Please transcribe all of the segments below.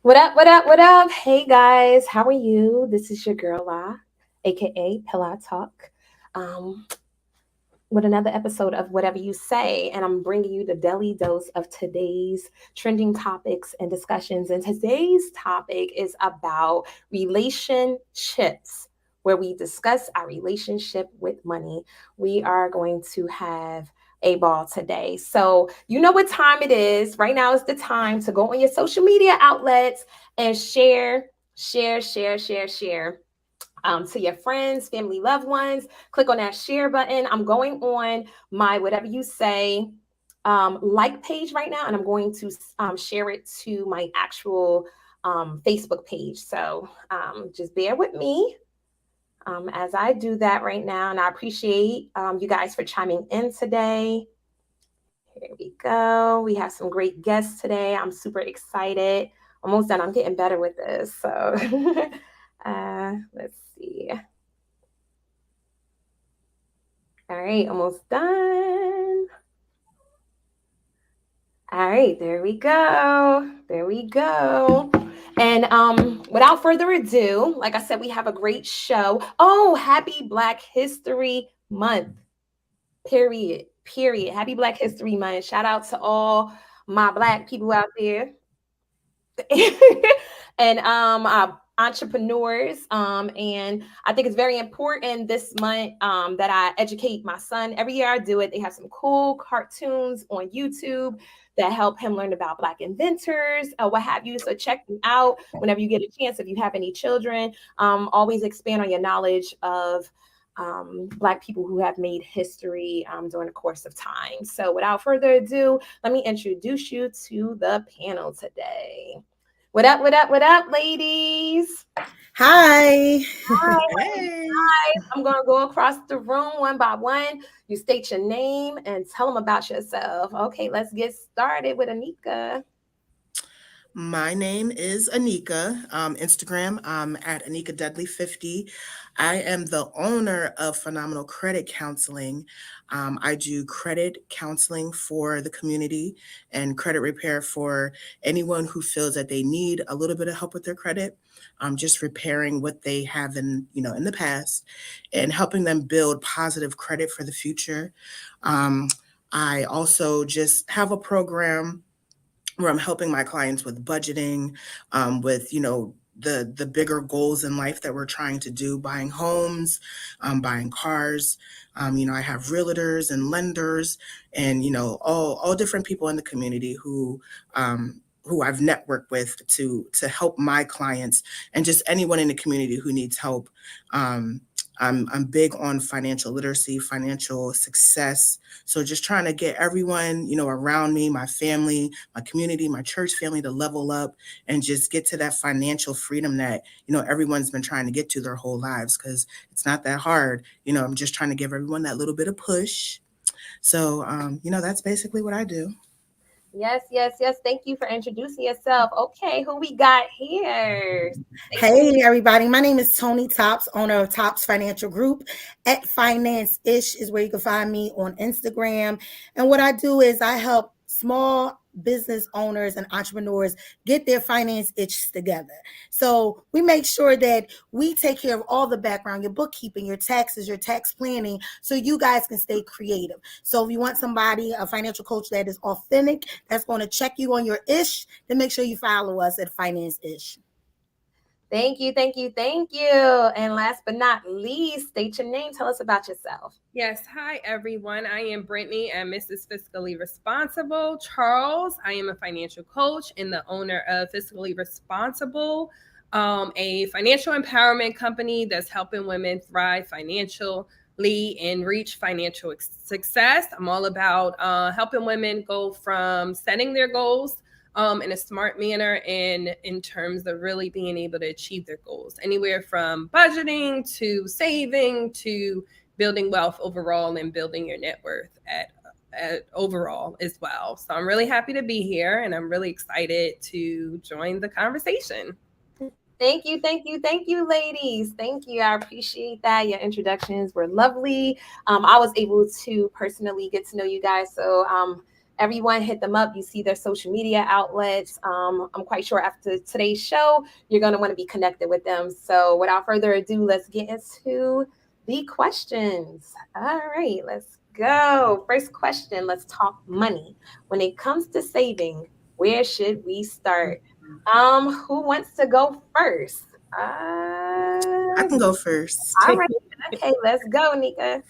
What up, what up, what up? Hey guys, how are you? This is your girl La, aka Pillow Talk, um, with another episode of Whatever You Say. And I'm bringing you the daily dose of today's trending topics and discussions. And today's topic is about relationships, where we discuss our relationship with money. We are going to have a ball today. So, you know what time it is. Right now is the time to go on your social media outlets and share to your friends, family, loved ones. Click on that share button. I'm going on my Whatever You Say like page right now, and I'm going to share it to my actual Facebook page. So just bear with me as I do that right now. And I appreciate you guys for chiming in today. Here we go. We have some great guests today. I'm super excited. Almost done. I'm getting better with this. So let's see. All right, almost done. All right, there we go. There we go. And without further ado, like I said, we have a great show. Oh, happy Black History Month. Period. Period. Happy Black History Month. Shout out to all my black people out there. and entrepreneurs. And I think it's very important this month that I educate my son. Every year I do it. They have some cool cartoons on YouTube that help him learn about Black inventors, what have you. So check them out whenever you get a chance. If you have any children, always expand on your knowledge of Black people who have made history during the course of time. So without further ado, let me introduce you to the panel today. What up, what up, what up, ladies? Hi. Hi, Hey. guys. I'm going to go across the room one by one. You state your name and tell them about yourself. Okay, let's get started with Anika. My name is Anika. Instagram, at Anika Dudley 50. I am the owner of Phenomenal Credit Counseling. I do credit counseling for the community and credit repair for anyone who feels that they need a little bit of help with their credit. Just repairing what they have in the past and helping them build positive credit for the future. Um, I also just have a program where I'm helping my clients with budgeting, with the bigger goals in life that we're trying to do, buying homes, buying cars. I have realtors and lenders, and all different people in the community who I've networked with to help my clients and just anyone in the community who needs help. I'm big on financial literacy, financial success. So just trying to get everyone, around me, my family, my community, my church family to level up and just get to that financial freedom that, everyone's been trying to get to their whole lives because it's not that hard. I'm just trying to give everyone that little bit of push. So, that's basically what I do. Yes, yes, yes. Thank you for introducing yourself. Okay, who we got here? State your Hey, everybody. My name is Tony Tops, owner of Tops Financial Group. At Finance Ish is where you can find me on Instagram. And what I do is I help small business owners and entrepreneurs get their finance itch together. So we make sure that we take care of all the background, your bookkeeping, your taxes, your tax planning, so you guys can stay creative. So if you want somebody, a financial coach that is authentic, that's going to check you on your ish, then make sure you follow us at Finance Ish. Thank you, thank you, thank you. And last but not least, state your name. Tell us about yourself. Yes, hi everyone. I am Brittany and Mrs. Fiscally Responsible. Charles, I am a financial coach and the owner of Fiscally Responsible, a financial empowerment company that's helping women thrive financially and reach financial success. I'm all about helping women go from setting their goals in a smart manner and in terms of really being able to achieve their goals, anywhere from budgeting to saving to building wealth overall and building your net worth at overall as well. So I'm really happy to be here and I'm really excited to join the conversation. Thank you, thank you, thank you, ladies. Thank you. I appreciate that. Your introductions were lovely. I was able to personally get to know you guys. So everyone hit them up. You see their social media outlets. I'm quite sure after today's show, you're going to want to be connected with them. So without further ado, let's get into the questions. All right, let's go. First question, let's talk money. When it comes to saving, where should we start? Who wants to go first? I can go first. All right. Okay, let's go, Nika.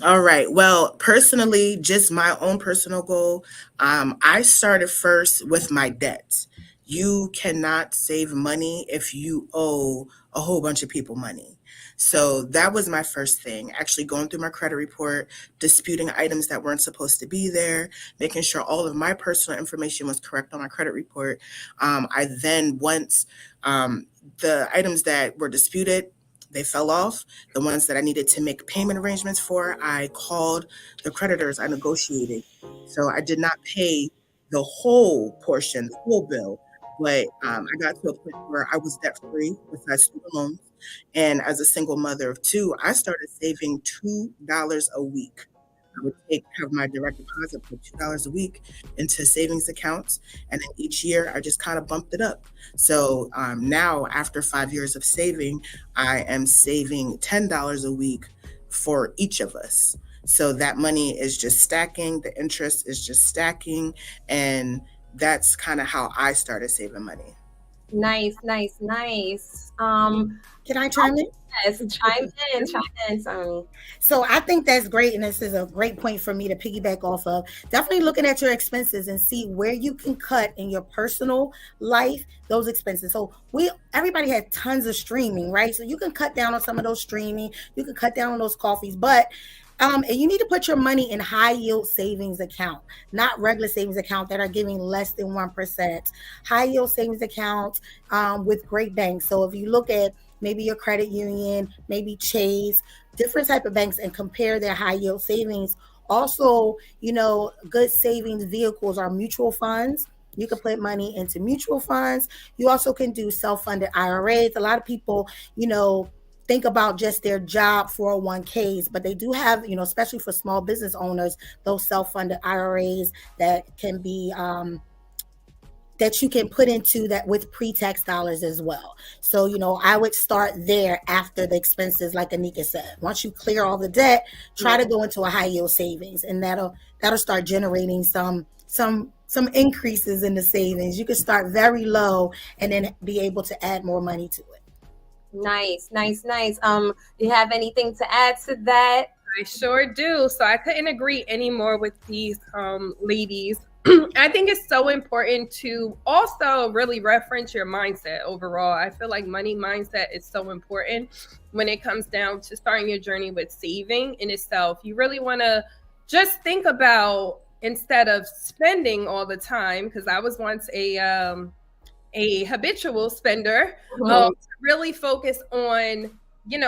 All right. Well, personally, just my own personal goal. I started first with my debt. You cannot save money if you owe a whole bunch of people money. So that was my first thing, actually going through my credit report, disputing items that weren't supposed to be there, making sure all of my personal information was correct on my credit report. I then, once the items that were disputed, they fell off. The ones that I needed to make payment arrangements for, I called the creditors, I negotiated. So I did not pay the whole portion, the whole bill, but I got to a point where I was debt free besides student loans. And as a single mother of two, I started saving $2 a week. I would have my direct deposit, put $2 a week into savings accounts. And then each year I just kind of bumped it up. So now after 5 years of saving, I am saving $10 a week for each of us. So that money is just stacking. The interest is just stacking. And that's kind of how I started saving money. Nice, nice, nice. Can I chime in? Yes, chime in, Tony. So I think that's great, and this is a great point for me to piggyback off of. Definitely looking at your expenses and see where you can cut in your personal life those expenses. So everybody had tons of streaming, right? So you can cut down on some of those streaming, you can cut down on those coffees, but and you need to put your money in high yield savings account, not regular savings account that are giving less than 1%. High yield savings accounts with great banks. So if you look at maybe your credit union, maybe Chase, different type of banks, and compare their high yield savings. Also, good savings vehicles are mutual funds. You can put money into mutual funds. You also can do self-funded IRAs. A lot of people, think about just their job 401ks, but they do have, especially for small business owners, those self-funded IRAs that can be that you can put into that with pre-tax dollars as well. So, I would start there after the expenses, like Anika said. Once you clear all the debt, try to go into a high yield savings, and that'll start generating some increases in the savings. You can start very low and then be able to add more money to it. Nice. Do you have anything to add to that? I sure do. So I couldn't agree anymore with these ladies. I think it's so important to also really reference your mindset overall. I feel like money mindset is so important when it comes down to starting your journey with saving in itself. You really want to just think about, instead of spending all the time, because I was once a habitual spender, really focus on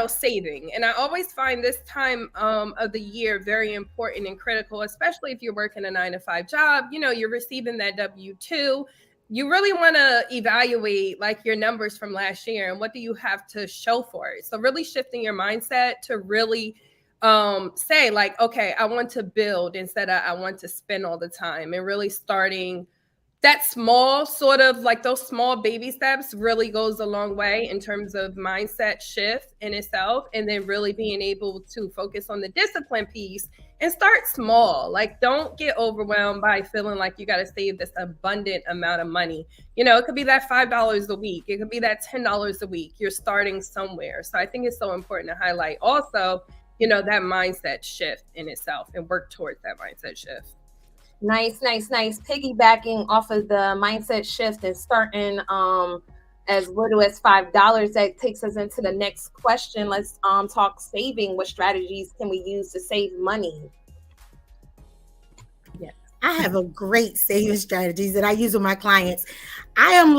saving. And I always find this time of the year very important and critical, especially if you're working a 9-to-5 job. You're receiving that W-2. You really want to evaluate your numbers from last year and what do you have to show for it. So really shifting your mindset to really say okay, I want to build instead of I want to spend all the time, and really starting that small sort of those small baby steps really goes a long way in terms of mindset shift in itself. And then really being able to focus on the discipline piece and start small. Don't get overwhelmed by feeling like you got to save this abundant amount of money. It could be that $5 a week. It could be that $10 a week. You're starting somewhere. So I think it's so important to highlight also, that mindset shift in itself and work towards that mindset shift. Nice. Piggybacking off of the mindset shift and starting as little as $5, that takes us into the next question. Let's talk saving. What strategies can we use to save money? Yeah, I have a great saving strategies that I use with my clients. I am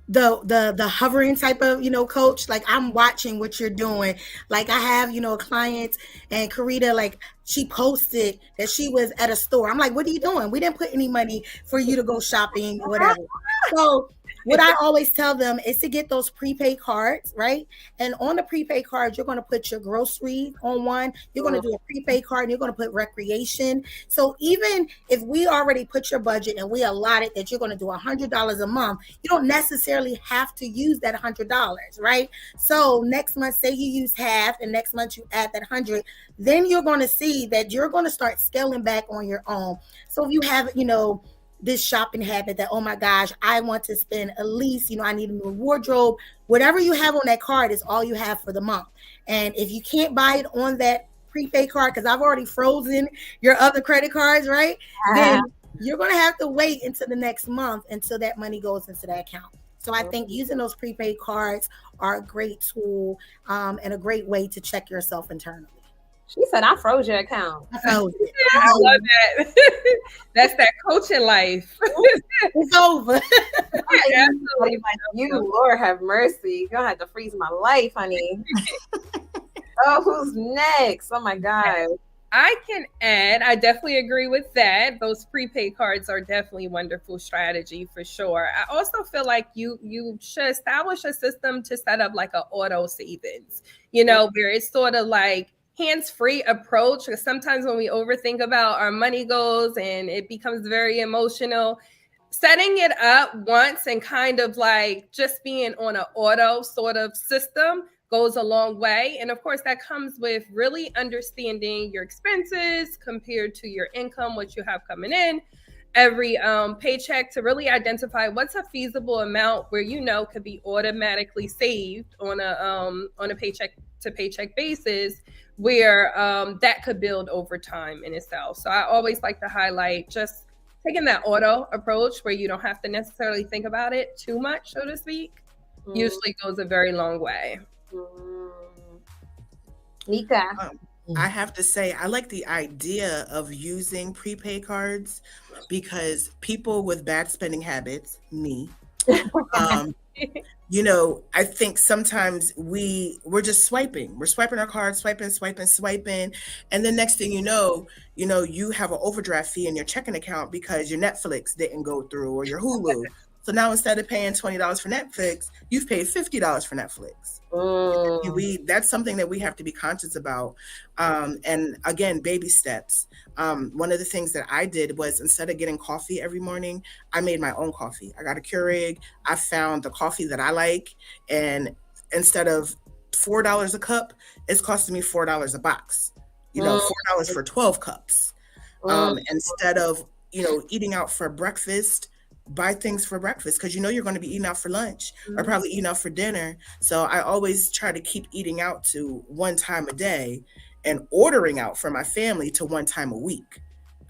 the hovering type of coach. I'm watching what you're doing. I have a client, and Karita, she posted that she was at a store. I'm like, what are you doing? We didn't put any money for you to go shopping, whatever. So what I always tell them is to get those prepaid cards, right? And on the prepaid card, you're going to put your grocery on one. You're going to do a prepaid card and you're going to put recreation. So even if we already put your budget and we allotted that you're going to do $100 a month, you don't necessarily have to use that $100, right? So next month, say you use half and next month you add that 100, then you're going to see that you're going to start scaling back on your own. So if you have, this shopping habit that, oh my gosh, I want to spend at least, I need a new wardrobe. Whatever you have on that card is all you have for the month. And if you can't buy it on that prepaid card, because I've already frozen your other credit cards, right? Then you're going to have to wait until the next month until that money goes into that account. So I think using those prepaid cards are a great tool and a great way to check yourself internally. She said, I froze your account. I love that. That's that coaching life. It's over. Absolutely. You, Lord have mercy. You're going to have to freeze my life, honey. Oh, who's next? Oh, my God. I can add, I definitely agree with that. Those prepaid cards are definitely a wonderful strategy for sure. I also feel like you should establish a system to set up like an auto savings, where it's sort of like hands-free approach, because sometimes when we overthink about our money goals and it becomes very emotional, setting it up once and kind of like just being on an auto sort of system goes a long way. And of course, that comes with really understanding your expenses compared to your income, what you have coming in every paycheck, to really identify what's a feasible amount where could be automatically saved on a paycheck to paycheck basis, where that could build over time in itself. So I always like to highlight just taking that auto approach where you don't have to necessarily think about it too much, so to speak, usually goes a very long way. Nika. I have to say, I like the idea of using prepaid cards because people with bad spending habits, me, I think sometimes we're just swiping. We're swiping our cards, swiping. And then next thing you know, you have an overdraft fee in your checking account because your Netflix didn't go through or your Hulu. So now instead of paying $20 for Netflix, you've paid $50 for Netflix. That's something that we have to be conscious about. And again, baby steps. One of the things that I did was, instead of getting coffee every morning, I made my own coffee. I got a Keurig. I found the coffee that I like. And instead of $4 a cup, it's costing me $4 a box. $4 for 12 cups. Instead of, eating out for breakfast, buy things for breakfast, because you're going to be eating out for lunch or probably eating out for dinner. So I always try to keep eating out to one time a day and ordering out for my family to one time a week.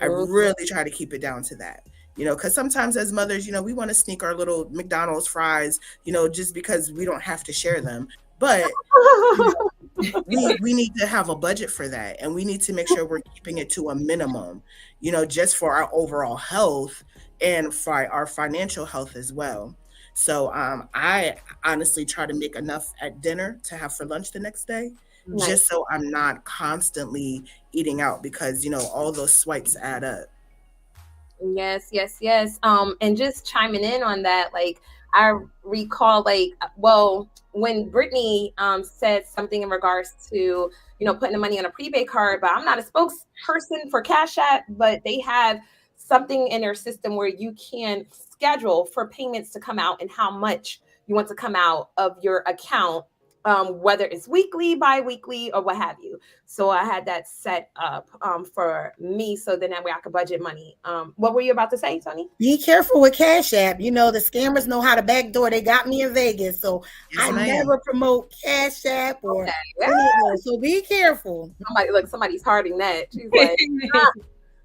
I really try to keep it down to that, because sometimes as mothers, we want to sneak our little McDonald's fries, just because we don't have to share them. But we need to have a budget for that. And we need to make sure we're keeping it to a minimum, just for our overall health and for our financial health as well. So I honestly try to make enough at dinner to have for lunch the next day, just so I'm not constantly eating out, because, all those swipes add up. Yes. And just chiming in on that, like, I recall, when Brittany said something in regards to, putting the money on a prepaid card, but I'm not a spokesperson for Cash App, but they have something in their system where you can schedule for payments to come out and how much you want to come out of your account, whether it's weekly, bi-weekly, or what have you. So I had that set up for me, so then that way I could budget money. What were you about to say, Tony? Be careful with Cash App. The scammers know how to backdoor. They got me in Vegas, so I never promote Cash App or any of those. So be careful. Somebody's hearting that. She's like,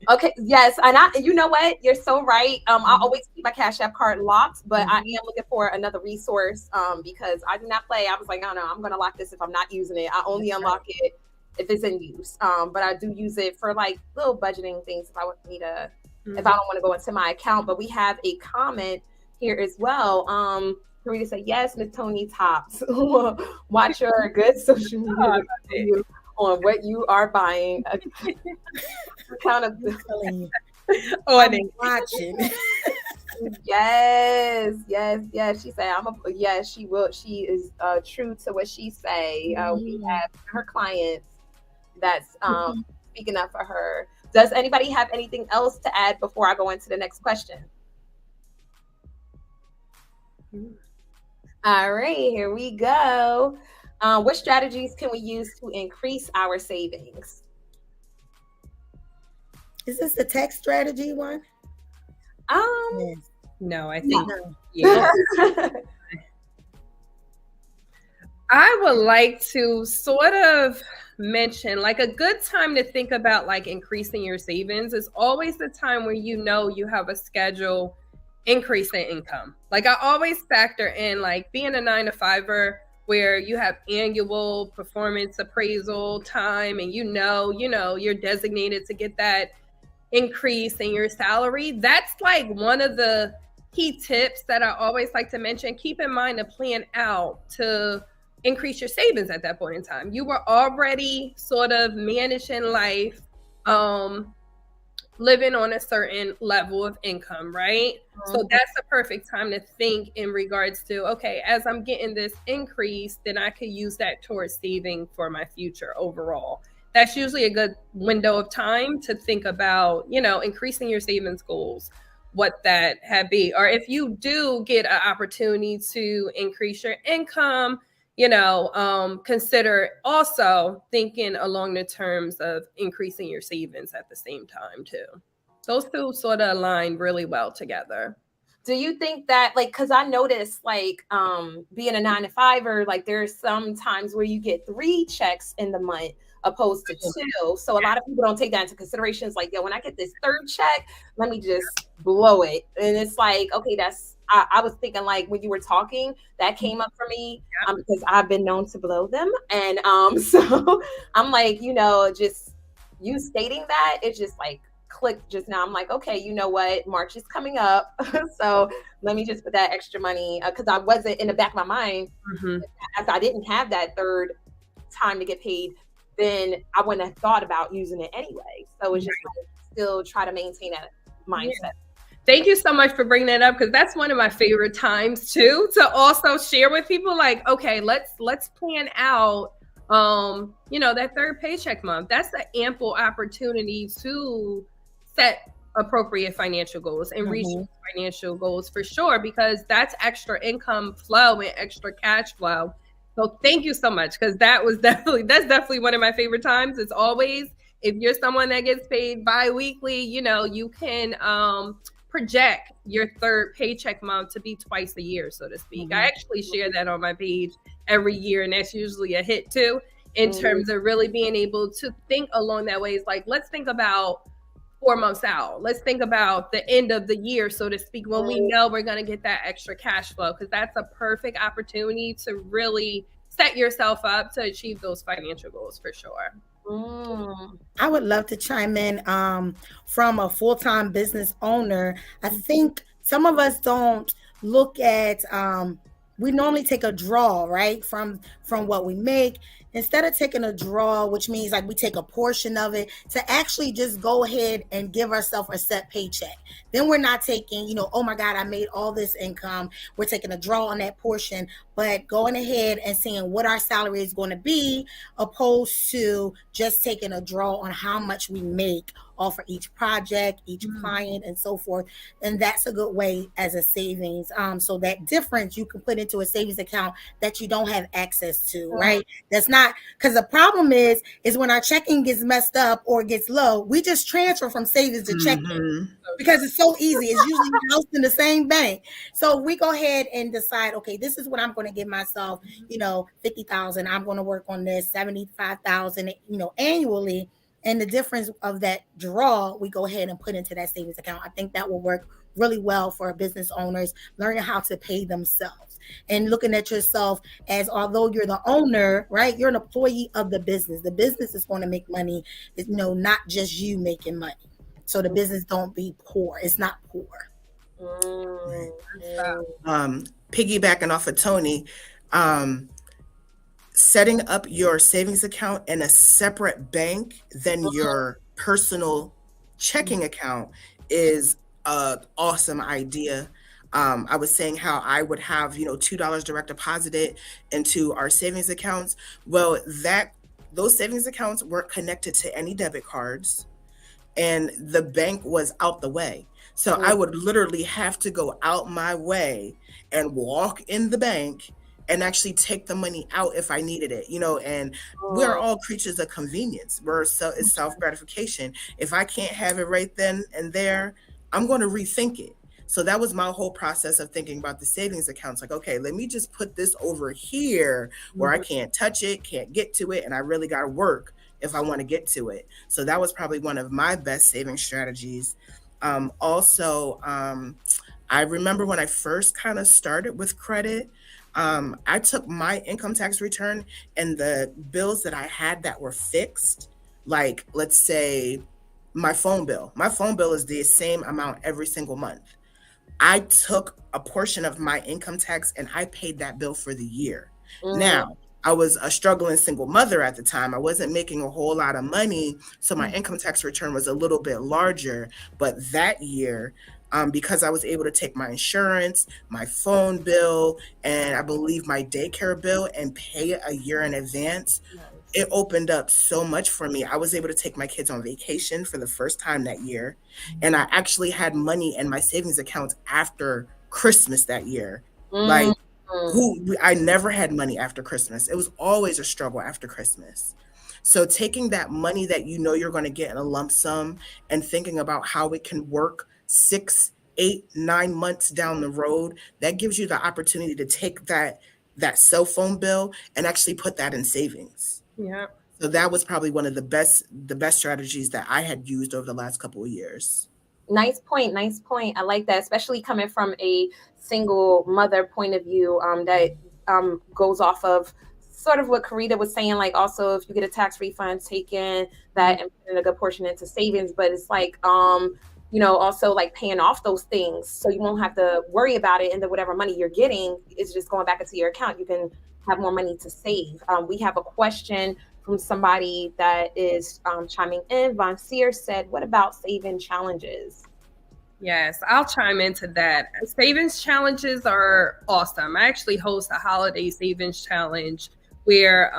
okay, yes, and you know what? You're so right. I always keep my Cash App card locked, but I am looking for another resource because I do not play. I was like, no, I'm going to lock this if I'm not using it. I only unlock it if it's in use. But I do use it for like little budgeting things if I need to, if I don't want to go into my account. But we have a comment here as well. Karita said, yes, Miss Tony Tops. Watch your good social media on what you are buying. I'm watching. Yes. She said, yes, she will. She is true to what she say. We have her clients that's speaking up for her. Does anybody have anything else to add before I go into the next question? All right, here we go. What strategies can we use to increase our savings? Is this the tax strategy one? Yes. No, I think No. yeah. I would like to sort of mention like a good time to think about like increasing your savings is always the time where you know you have a schedule increase in income. Like I always factor in like being a 9-to-5er where you have annual performance appraisal time and you know you're designated to get that increase in your salary. That's like one of the key tips that I always like to mention. Keep in mind to plan out to increase your savings at that point in time. You were already sort of managing life, living on a certain level of income, right? So that's the perfect time to think in regards to, okay, as I'm getting this increase, then I could use that towards saving for my future overall. That's usually a good window of time to think about, increasing your savings goals, what that had be. Or if you do get an opportunity to increase your income, consider also thinking along the terms of increasing your savings at the same time too. Those two sort of align really well together. Do you think that because I noticed being a 9-to-5er, like there's some times where you get 3 checks in the month opposed to 2. So a lot of people don't take that into consideration. It's like, yo, when I get this 3rd check, let me just blow it. And it's like, okay, I was thinking like when you were talking, that came up for me because I've been known to blow them. And so I'm like, just you stating that, it just like clicked just now. I'm like, okay, you know what? March is coming up. So let me just put that extra money because I wasn't in the back of my mind. As I didn't have that 3rd time to get paid, then I wouldn't have thought about using it anyway. So it's just like, still try to maintain that mindset. Yeah. Thank you so much for bringing that up because that's one of my favorite times too, to also share with people like, okay, let's plan out, that 3rd paycheck month. That's an ample opportunity to set appropriate financial goals and reach financial goals for sure, because that's extra income flow and extra cash flow. So thank you so much, because that's definitely one of my favorite times. It's always, if you're someone that gets paid bi-weekly, you can project your 3rd paycheck month to be twice a year, so to speak. I actually share that on my page every year, and that's usually a hit too, in terms of really being able to think along that way. It's like, let's think about 4 months out. Let's think about the end of the year, so to speak, when we know we're going to get that extra cash flow, because that's a perfect opportunity to really set yourself up to achieve those financial goals for sure. I would love to chime in from a full-time business owner. I think some of us don't look at, we normally take a draw, right, from what we make. Instead of taking a draw, which means like we take a portion of it, to actually just go ahead and give ourselves a set paycheck. Then we're not taking, oh my God, I made all this income. We're taking a draw on that portion, but going ahead and seeing what our salary is going to be, opposed to just taking a draw on how much we make off of each project, each client, and so forth. And that's a good way as a savings. So that difference you can put into a savings account that you don't have access to, right? That's not, because the problem is when our checking gets messed up or gets low, we just transfer from savings to checking because it's so easy. It's usually housed in the same bank. So we go ahead and decide, okay, this is what I'm going to give myself, $50,000. I'm going to work on this, $75,000, annually. And the difference of that draw, we go ahead and put into that savings account. I think that will work really well for business owners, learning how to pay themselves and looking at yourself as, although you're the owner, right? You're an employee of the business. The business is going to make money, not just you making money. So the business don't be poor. It's not poor. Piggybacking off of Tony, setting up your savings account in a separate bank than your personal checking account is an awesome idea. I was saying how I would have, $2 direct deposited into our savings accounts. Well, those savings accounts weren't connected to any debit cards, and the bank was out the way. So I would literally have to go out my way and walk in the bank and actually take the money out if I needed it, and we're all creatures of convenience. It's self-gratification. If I can't have it right then and there, I'm going to rethink it. So that was my whole process of thinking about the savings accounts. Like, okay, let me just put this over here where I can't touch it, can't get to it, and I really got to work if I want to get to it. So that was probably one of my best saving strategies. Also, I remember when I first kind of started with credit, I took my income tax return and the bills that I had that were fixed, like let's say my phone bill. My phone bill is the same amount every single month. I took a portion of my income tax and I paid that bill for the year. Now, I was a struggling single mother at the time. I wasn't making a whole lot of money, so my income tax return was a little bit larger. But that year, because I was able to take my insurance, my phone bill, and I believe my daycare bill and pay it a year in advance, it opened up so much for me. I was able to take my kids on vacation for the first time that year. And I actually had money in my savings accounts after Christmas that year. Like, I never had money after Christmas. It was always a struggle after Christmas. So taking that money that you're going to get in a lump sum and thinking about how it can work 6, 8, 9 months down the road, that gives you the opportunity to take that cell phone bill and actually put that in savings. Yeah. So that was probably one of the best strategies that I had used over the last couple of years. Nice point. I like that, especially coming from a single mother point of view, that goes off of sort of what Karita was saying. Like, also, if you get a tax refund, taking that and putting a good portion into savings. But it's like, also like paying off those things so you won't have to worry about it. And then whatever money you're getting is just going back into your account. You can have more money to save. We have a question from somebody that is chiming in. Von Sear said, what about saving challenges? Yes, I'll chime into that. Savings challenges are awesome. I actually host a holiday savings challenge where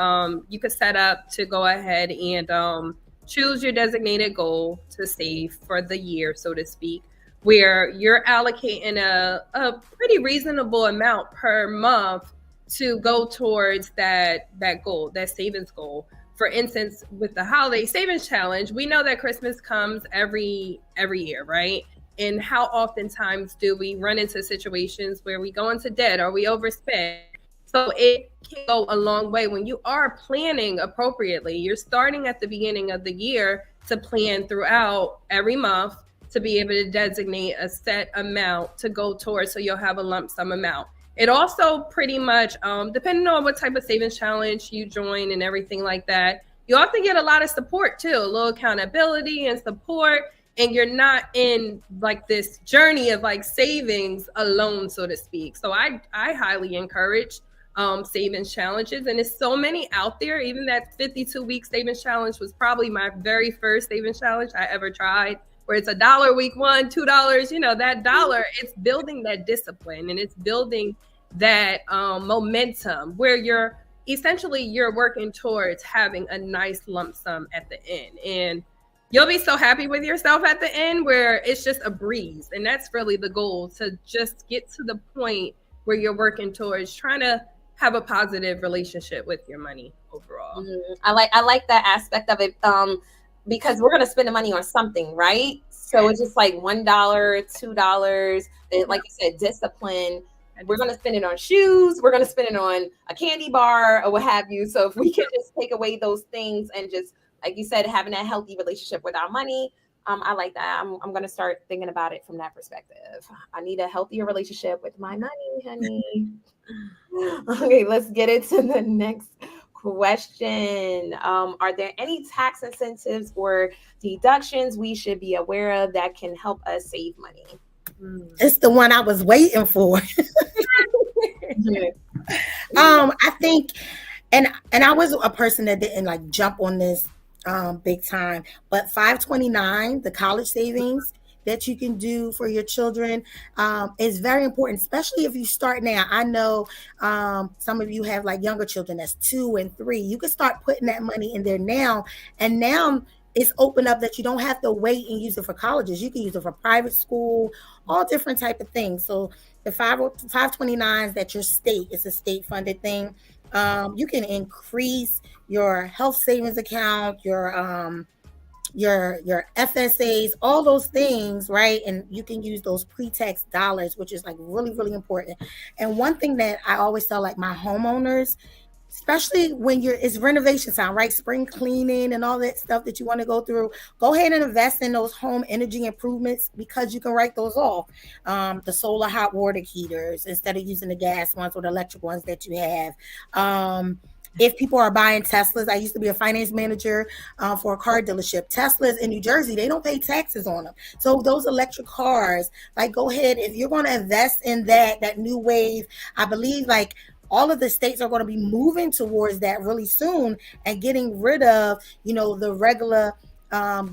you could set up to go ahead and choose your designated goal to save for the year, so to speak, where you're allocating a pretty reasonable amount per month to go towards that goal, that savings goal. For instance, with the holiday savings challenge, we know that Christmas comes every year, right? And how oftentimes do we run into situations where we go into debt or we overspend? So it can go a long way when you are planning appropriately. You're starting at the beginning of the year to plan throughout every month to be able to designate a set amount to go towards, so you'll have a lump sum amount. It also pretty much, depending on what type of savings challenge you join and everything like that, you often get a lot of support too, a little accountability and support, and you're not in like this journey of like savings alone, so to speak. So I highly encourage savings challenges, and there's so many out there. Even that 52-week savings challenge was probably my very first savings challenge I ever tried, where it's $1 week 1, $2, that dollar, it's building that discipline and it's building that momentum where you're working towards having a nice lump sum at the end. And you'll be so happy with yourself at the end where it's just a breeze. And that's really the goal, to just get to the point where you're working towards trying to have a positive relationship with your money overall. I like that aspect of it, because we're going to spend the money on something, right? So it's just like $1, $2, and like you said, discipline. We're going to spend it on shoes. We're going to spend it on a candy bar or what have you. So if we can just take away those things and just, like you said, having a healthy relationship with our money, I like that. I'm going to start thinking about it from that perspective. I need a healthier relationship with my money, honey. Okay, let's get into the next question. Are there any tax incentives or deductions we should be aware of that can help us save money? It's the one I was waiting for. I think, and I was a person that didn't like jump on this big time, but 529, the college savings, that you can do for your children is very important, especially if you start now. I know some of you have like younger children that's 2 and 3. You can start putting that money in there now, and now it's open up that you don't have to wait and use it for colleges. You can use it for private school, all different type of things. So the 529s that your state, it's a state funded thing. You can increase your health savings account, your FSAs, all those things, right? And you can use those pre-tax dollars, which is like really, really important. And one thing that I always tell like my homeowners, especially when it's renovation time, right? Spring cleaning and all that stuff that you want to go through, go ahead and invest in those home energy improvements because you can write those off. The solar hot water heaters instead of using the gas ones or the electric ones that you have. If people are buying Teslas, I used to be a finance manager for a car dealership. Teslas in New Jersey, they don't pay taxes on them. So those electric cars, like go ahead, if you're going to invest in that new wave, I believe like all of the states are going to be moving towards that really soon and getting rid of, the regular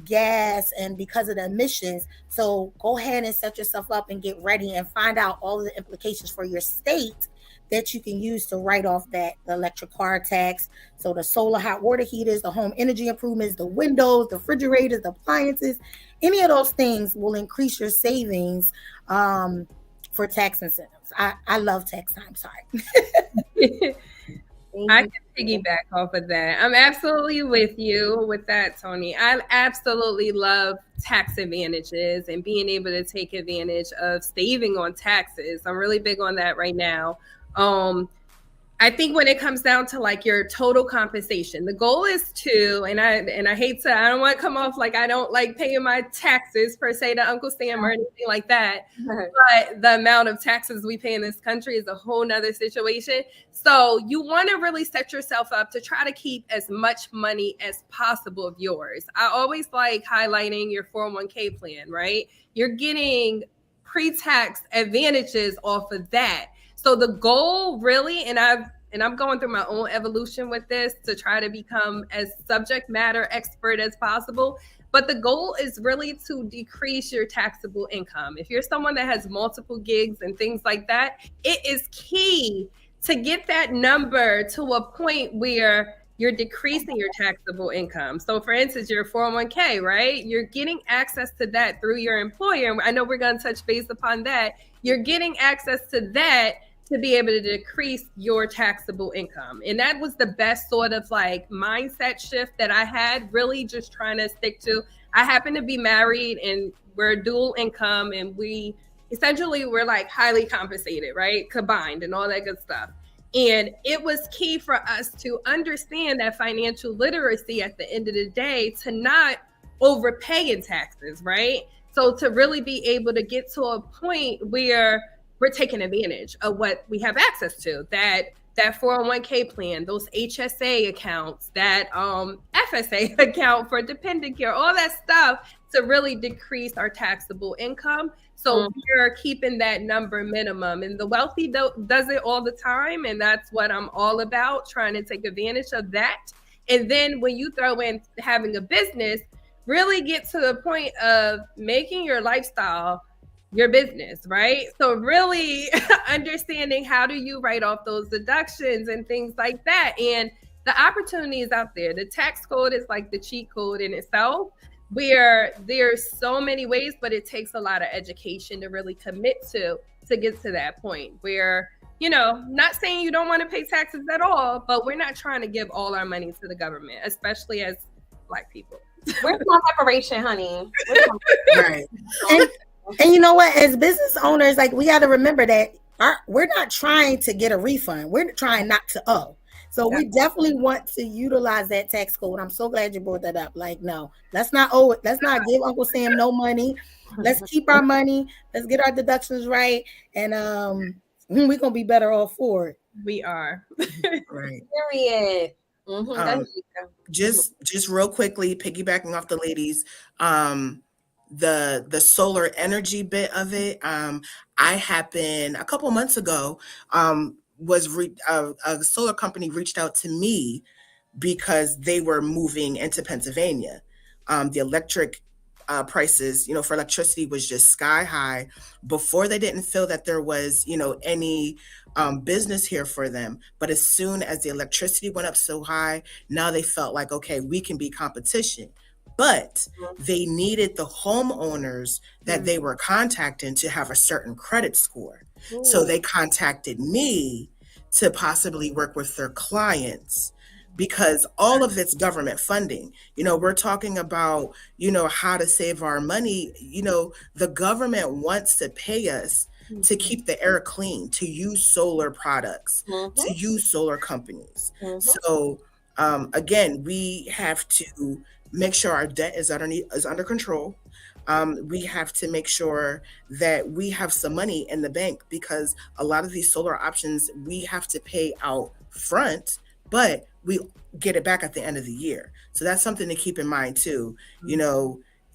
gas and because of the emissions. So go ahead and set yourself up and get ready and find out all of the implications for your state that you can use to write off the electric car tax. So the solar hot water heaters, the home energy improvements, the windows, the refrigerators, the appliances, any of those things will increase your savings for tax incentives. I love tax time. Sorry. I can piggyback off of that. I'm absolutely with you with that, Tony. I absolutely love tax advantages and being able to take advantage of saving on taxes. I'm really big on that right now. I think when it comes down to like your total compensation, the goal is to, and I don't want to come off like I don't like paying my taxes per se to Uncle Sam or anything like that. But the amount of taxes we pay in this country is a whole nother situation. So you want to really set yourself up to try to keep as much money as possible of yours. I always like highlighting your 401k plan, right? You're getting pre-tax advantages off of that. So the goal really, and I'm going through my own evolution with this to try to become as subject matter expert as possible. But the goal is really to decrease your taxable income. If you're someone that has multiple gigs and things like that, it is key to get that number to a point where you're decreasing your taxable income. So for instance, your 401k, right? You're getting access to that through your employer. I know we're going to touch base upon that. You're getting access to that to be able to decrease your taxable income. And that was the best sort of like mindset shift that I had, really just trying to stick to. I happen to be married and we're dual income and we're like highly compensated, right? Combined and all that good stuff. And it was key for us to understand that financial literacy at the end of the day to not overpay in taxes, right? So to really be able to get to a point where we're taking advantage of what we have access to, that 401k plan, those HSA accounts, that FSA account for dependent care, all that stuff to really decrease our taxable income. So we're keeping that number minimum, and the wealthy does it all the time. And that's what I'm all about, trying to take advantage of that. And then when you throw in having a business, really get to the point of making your lifestyle your business, right? So really understanding how do you write off those deductions and things like that. And the opportunity is out there. The tax code is like the cheat code in itself, where there's so many ways, but it takes a lot of education to really commit to get to that point where, not saying you don't want to pay taxes at all, but we're not trying to give all our money to the government, especially as Black people. Where's my reparation, honey? Right. And you know what? As business owners, like we got to remember that we're not trying to get a refund. We're trying not to owe. So we definitely want to utilize that tax code. I'm so glad you brought that up. Like, no, let's not owe it. Let's not give Uncle Sam no money. Let's keep our money. Let's get our deductions right. And we're going to be better off for it. We are. Right. Period. Just real quickly, piggybacking off the ladies, the solar energy bit of it. I happened a couple months ago, a solar company reached out to me because they were moving into Pennsylvania. The electric prices, for electricity was just sky high. Before, they didn't feel that there was, any business here for them. But as soon as the electricity went up so high, now they felt like, okay, we can be competition. But they needed the homeowners that they were contacting to have a certain credit score. So they contacted me to possibly work with their clients, because all of it's government funding. We're talking about, how to save our money. The government wants to pay us to keep the air clean, to use solar products, to use solar companies. So again, we have to make sure our debt is under control. We have to make sure that we have some money in the bank, because a lot of these solar options, we have to pay out front, but we get it back at the end of the year. So that's something to keep in mind too.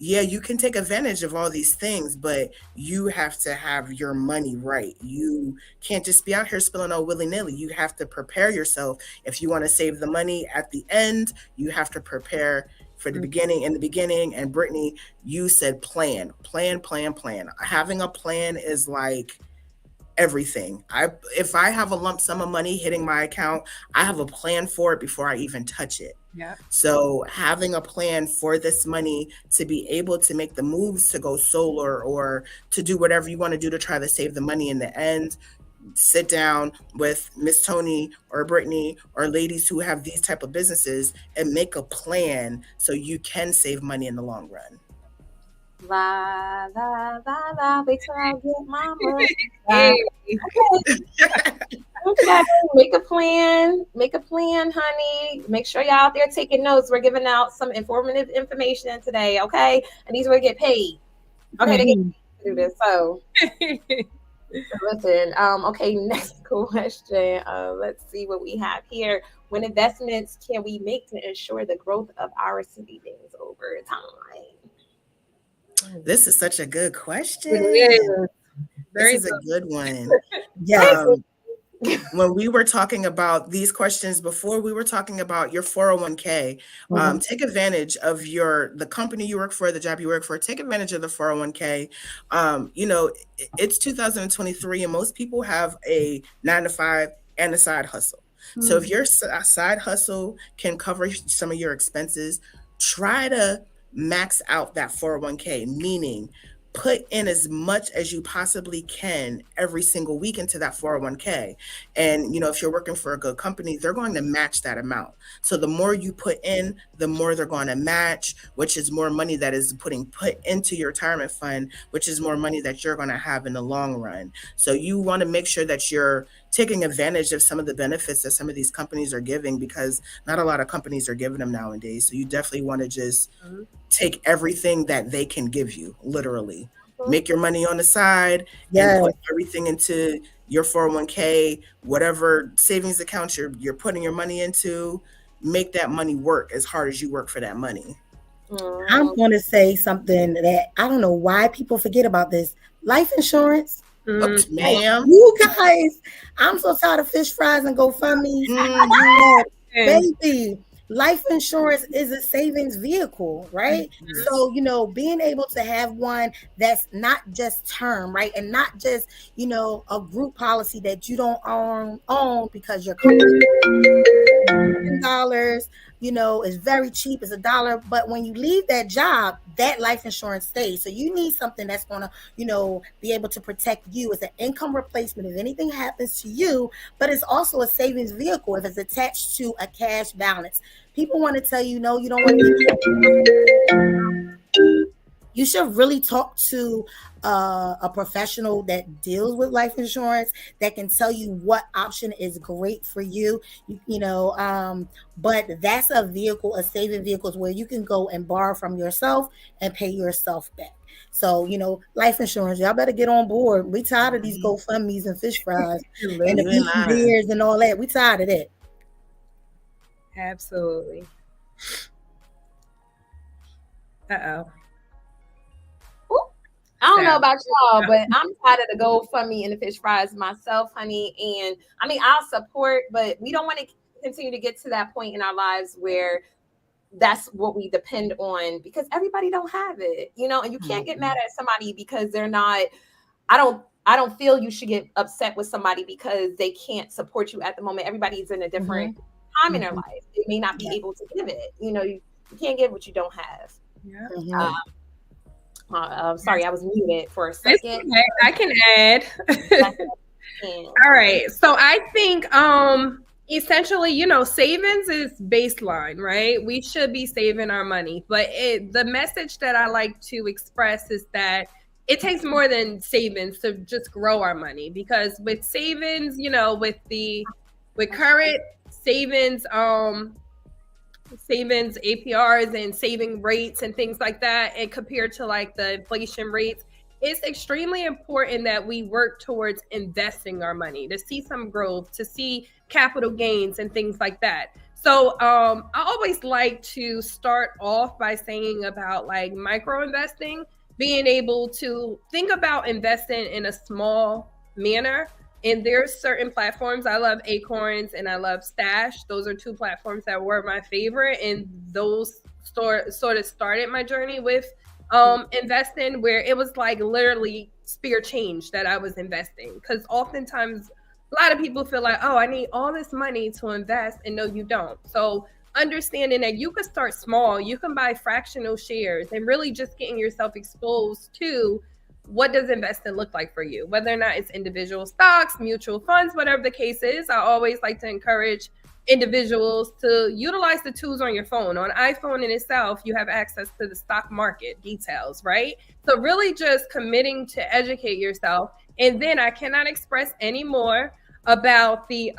Yeah, you can take advantage of all these things, but you have to have your money right. You can't just be out here spilling all willy-nilly. You have to prepare yourself. If you want to save the money at the end, you have to prepare for the beginning. In the beginning, and Brittany, you said plan. Having a plan is like everything. If I have a lump sum of money hitting my account, I have a plan for it before I even touch it. Yeah. So having a plan for this money to be able to make the moves to go solar, or to do whatever you want to do to try to save the money in the end, sit down with Miss Tony or Brittany or ladies who have these type of businesses and make a plan so you can save money in the long run. La la la la. Wait till I get my money. Okay. Make a plan, honey. Make sure y'all out there taking notes. We're giving out some informative information today, okay? And these will get paid. Okay, they get paid to do this. So listen, okay, next question. Let's see what we have here. What investments can we make to ensure the growth of our savings over time? This is such a good question. This is a good one. Yes. When we were talking about these questions before, we were talking about your 401k. Take advantage of the company you work for, the job you work for. Take advantage of the 401k. It's 2023, and most people have a 9-to-5 and a side hustle. So if your side hustle can cover some of your expenses, try to max out that 401k, meaning put in as much as you possibly can every single week into that 401k. And, if you're working for a good company, they're going to match that amount. So the more you put in, the more they're going to match, which is more money that is put into your retirement fund, which is more money that you're going to have in the long run. So you want to make sure that you're taking advantage of some of the benefits that some of these companies are giving, because not a lot of companies are giving them nowadays. So you definitely want to just take everything that they can give you, literally. Make your money on the side and put everything into your 401k, whatever savings account you're putting your money into. Make that money work as hard as you work for that money. I'm going to say something that I don't know why people forget about this. Life insurance. Ma'am. You guys, I'm so tired of fish fries and GoFundMe. Baby, life insurance is a savings vehicle, right? So, being able to have one that's not just term, right? And not just, a group policy that you don't own because you're $10, is very cheap. It's $1. But when you leave that job, that life insurance stays. So you need something that's going to, be able to protect you. It's an income replacement if anything happens to you, but it's also a savings vehicle if it's attached to a cash balance. People want to tell you, no, you don't want to. You should really talk to a professional that deals with life insurance that can tell you what option is great for you. But that's a vehicle, a saving vehicle, where you can go and borrow from yourself and pay yourself back. So, life insurance, y'all better get on board. We tired of these GoFundMes and fish fries and the beers and all that. We tired of that. Absolutely. Uh-oh. I don't know about y'all, but I'm tired of the GoFundMe and the fish fries myself, honey. And I'll support, but we don't want to continue to get to that point in our lives where that's what we depend on, because everybody don't have it, you know, and you can't get mad at somebody because they're not, I don't feel you should get upset with somebody because they can't support you at the moment. Everybody's in a different time in their life. They may not be able to give it. You know, you can't give what you don't have. Yeah. Sorry, I was muted for a second. Okay. I can add. All right. So I think essentially, you know, savings is baseline, right? We should be saving our money. But the message that I like to express is that it takes more than savings to just grow our money, because with savings, you know, with current savings, savings APRs and saving rates and things like that, and compared to like the inflation rates, it's extremely important that we work towards investing our money to see some growth, to see capital gains and things like that. So I always like to start off by saying about like micro investing, being able to think about investing in a small manner. And there's certain platforms. I love Acorns and I love Stash. Those are two platforms that were my favorite. And those sort of started my journey with investing, where it was like literally spare change that I was investing. Because oftentimes a lot of people feel like, oh, I need all this money to invest. And no, you don't. So understanding that you can start small, you can buy fractional shares, and really just getting yourself exposed to what does investing look like for you, whether or not it's individual stocks, mutual funds, whatever the case is. I always like to encourage individuals to utilize the tools on your phone. On iPhone in itself, you have access to the stock market details, right? So really just committing to educate yourself. And then I cannot express any more about the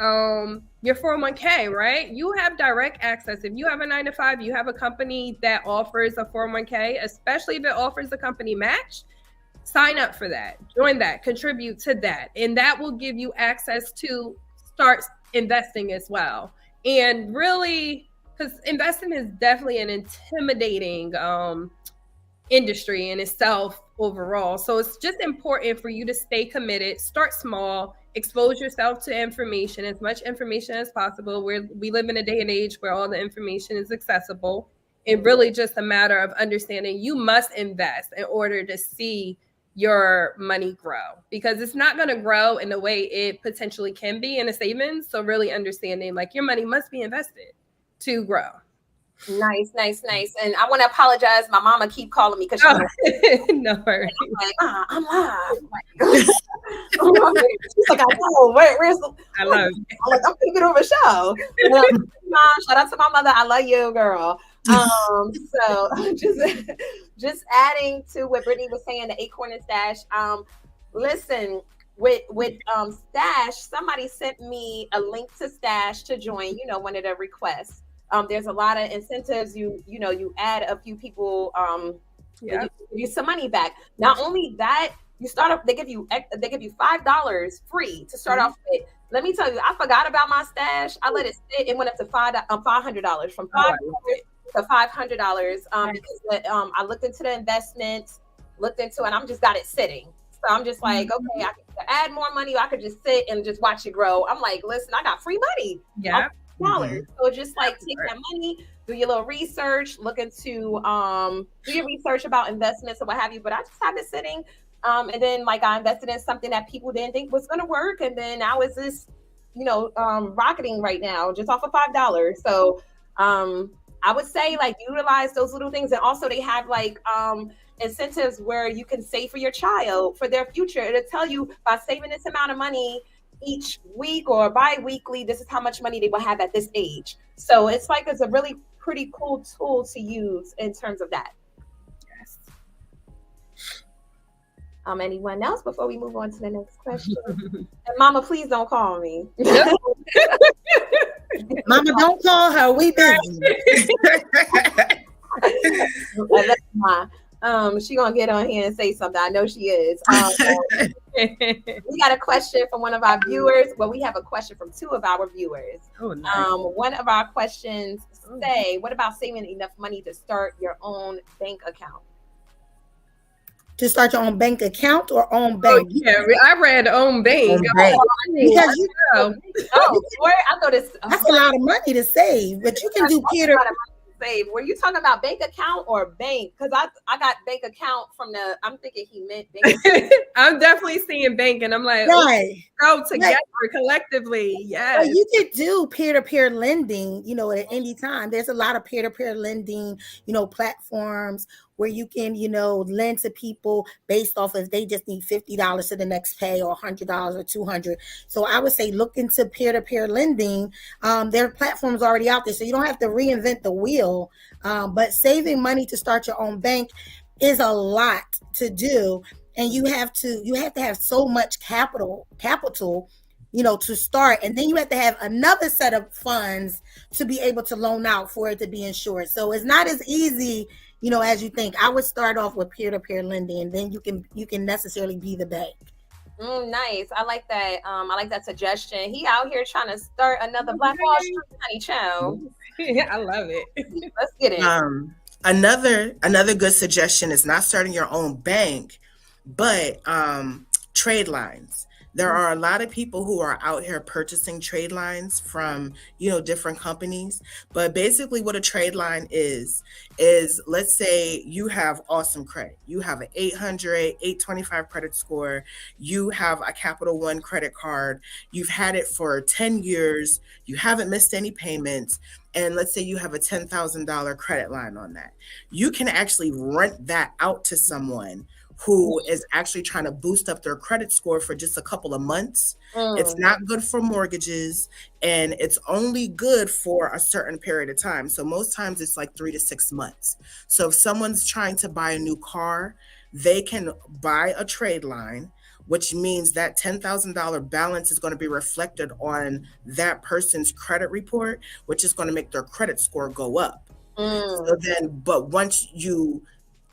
your 401k, right? You have direct access. If you have a 9-to-5, you have a company that offers a 401k, especially if it offers a company match, sign up for that, join that, contribute to that. And that will give you access to start investing as well. And really, because investing is definitely an intimidating industry in itself overall. So it's just important for you to stay committed, start small, expose yourself to information, as much information as possible. We live in a day and age where all the information is accessible. It really just a matter of understanding you must invest in order to see your money grow, because it's not going to grow in the way it potentially can be in a savings. So really understanding like your money must be invested to grow. Nice. And I want to apologize. My mama keep calling me because no worries. I'm live. She's like, I know. Where's the? I love you. I'm like, I'm thinking of a show. Mom, shout out to my mother. I love you, girl. So just adding to what Brittany was saying, the Acorn and Stash. Listen, with Stash, somebody sent me a link to Stash to join. You know, one of the requests. There's a lot of incentives. You add a few people. You give some money back. Not only that, you start up. They give you $5 free to start off with. Let me tell you, I forgot about my Stash. I let it sit. It went up to $500 from $500 to $500 because I looked into the investments, and I'm just got it sitting. So I'm just like, okay, I could add more money. Or I could just sit and just watch it grow. I'm like, listen, I got free money. Yeah. $5. So just like take that money, do your little research, look into do your research about investments or what have you. But I just have it sitting. And then like I invested in something that people didn't think was gonna work. And then now it's this, rocketing right now, just off of $5. So I would say like utilize those little things. And also they have like incentives where you can save for your child for their future. It'll tell you by saving this amount of money each week or bi-weekly, this is how much money they will have at this age. So it's a really pretty cool tool to use in terms of that. Yes. Anyone else before we move on to the next question? And Mama, please don't call me. Mama, don't call her. We busy. She gonna get on here and say something. I know she is. We got a question from one of our viewers. Well, we have a question from two of our viewers. Oh, nice. One of our questions say, what about saving enough money to start your own bank account? To start your own bank account or own bank? Oh, yeah, I read own bank. Because I thought it's that's a lot of money to save, but you can do peer save. Were you talking about bank account or bank? Because I got bank account from the. I'm thinking he meant bank. I'm definitely seeing bank, and I'm like, Right. go together collectively. Yes. You could do peer-to-peer lending, at any time. There's a lot of peer-to-peer lending, platforms where you can, lend to people based off if they just need $50 to the next pay or $100 or $200. So I would say look into peer-to-peer lending. There are platforms already out there, so you don't have to reinvent the wheel. But saving money to start your own bank is a lot to do, and you have to have so much capital, to start, and then you have to have another set of funds to be able to loan out for it to be insured. So it's not as easy, as you think. I would start off with peer-to-peer lending, and then you can necessarily be the bank. Nice. I like that. I like that suggestion. He out here trying to start another Black Wall Street, honey child. I love it. Let's get it. Another good suggestion is not starting your own bank, but trade lines. There are a lot of people who are out here purchasing trade lines from, different companies. But basically what a trade line is let's say you have awesome credit. You have an 800, 825 credit score. You have a Capital One credit card. You've had it for 10 years. You haven't missed any payments. And let's say you have a $10,000 credit line on that. You can actually rent that out to someone who is actually trying to boost up their credit score for just a couple of months. It's not good for mortgages, and it's only good for a certain period of time. So most times it's like 3 to 6 months. So if someone's trying to buy a new car, they can buy a trade line, which means that $10,000 balance is going to be reflected on that person's credit report, which is going to make their credit score go up. But once you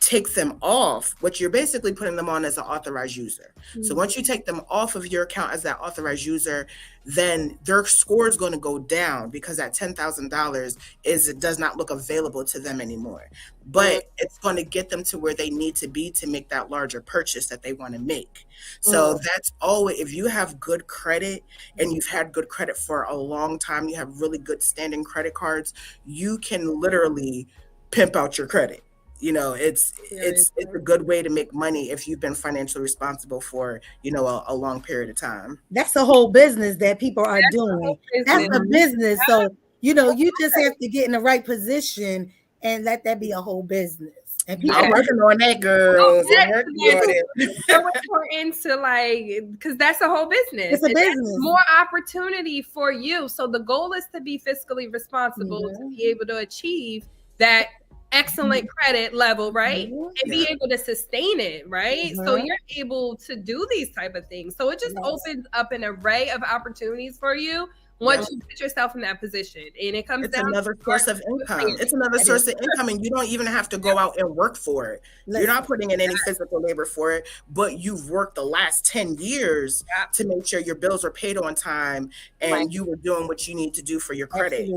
take them off, what you're basically putting them on as an authorized user. So once you take them off of your account as that authorized user, then their score is going to go down because that $10,000 does not look available to them anymore. But it's going to get them to where they need to be to make that larger purchase that they want to make. So that's always, if you have good credit and you've had good credit for a long time, you have really good standing credit cards, you can literally pimp out your credit. It's a good way to make money if you've been financially responsible for, a long period of time. That's a whole business that people are doing. That's a business. So, you just have to get in the right position and let that be a whole business. And I'm working on that, girl. It's so important to because that's a whole business. It's a business. More opportunity for you. So the goal is to be fiscally responsible, to be able to achieve that excellent credit level, right? And be able to sustain it, right? So you're able to do these type of things. So it just opens up an array of opportunities for you once you put yourself in that position. And it comes down another source of income. It's another source of income, and you don't even have to go out and work for it. You're not putting in any physical labor for it, but you've worked the last 10 years to make sure your bills are paid on time and you were doing what you need to do for your credit.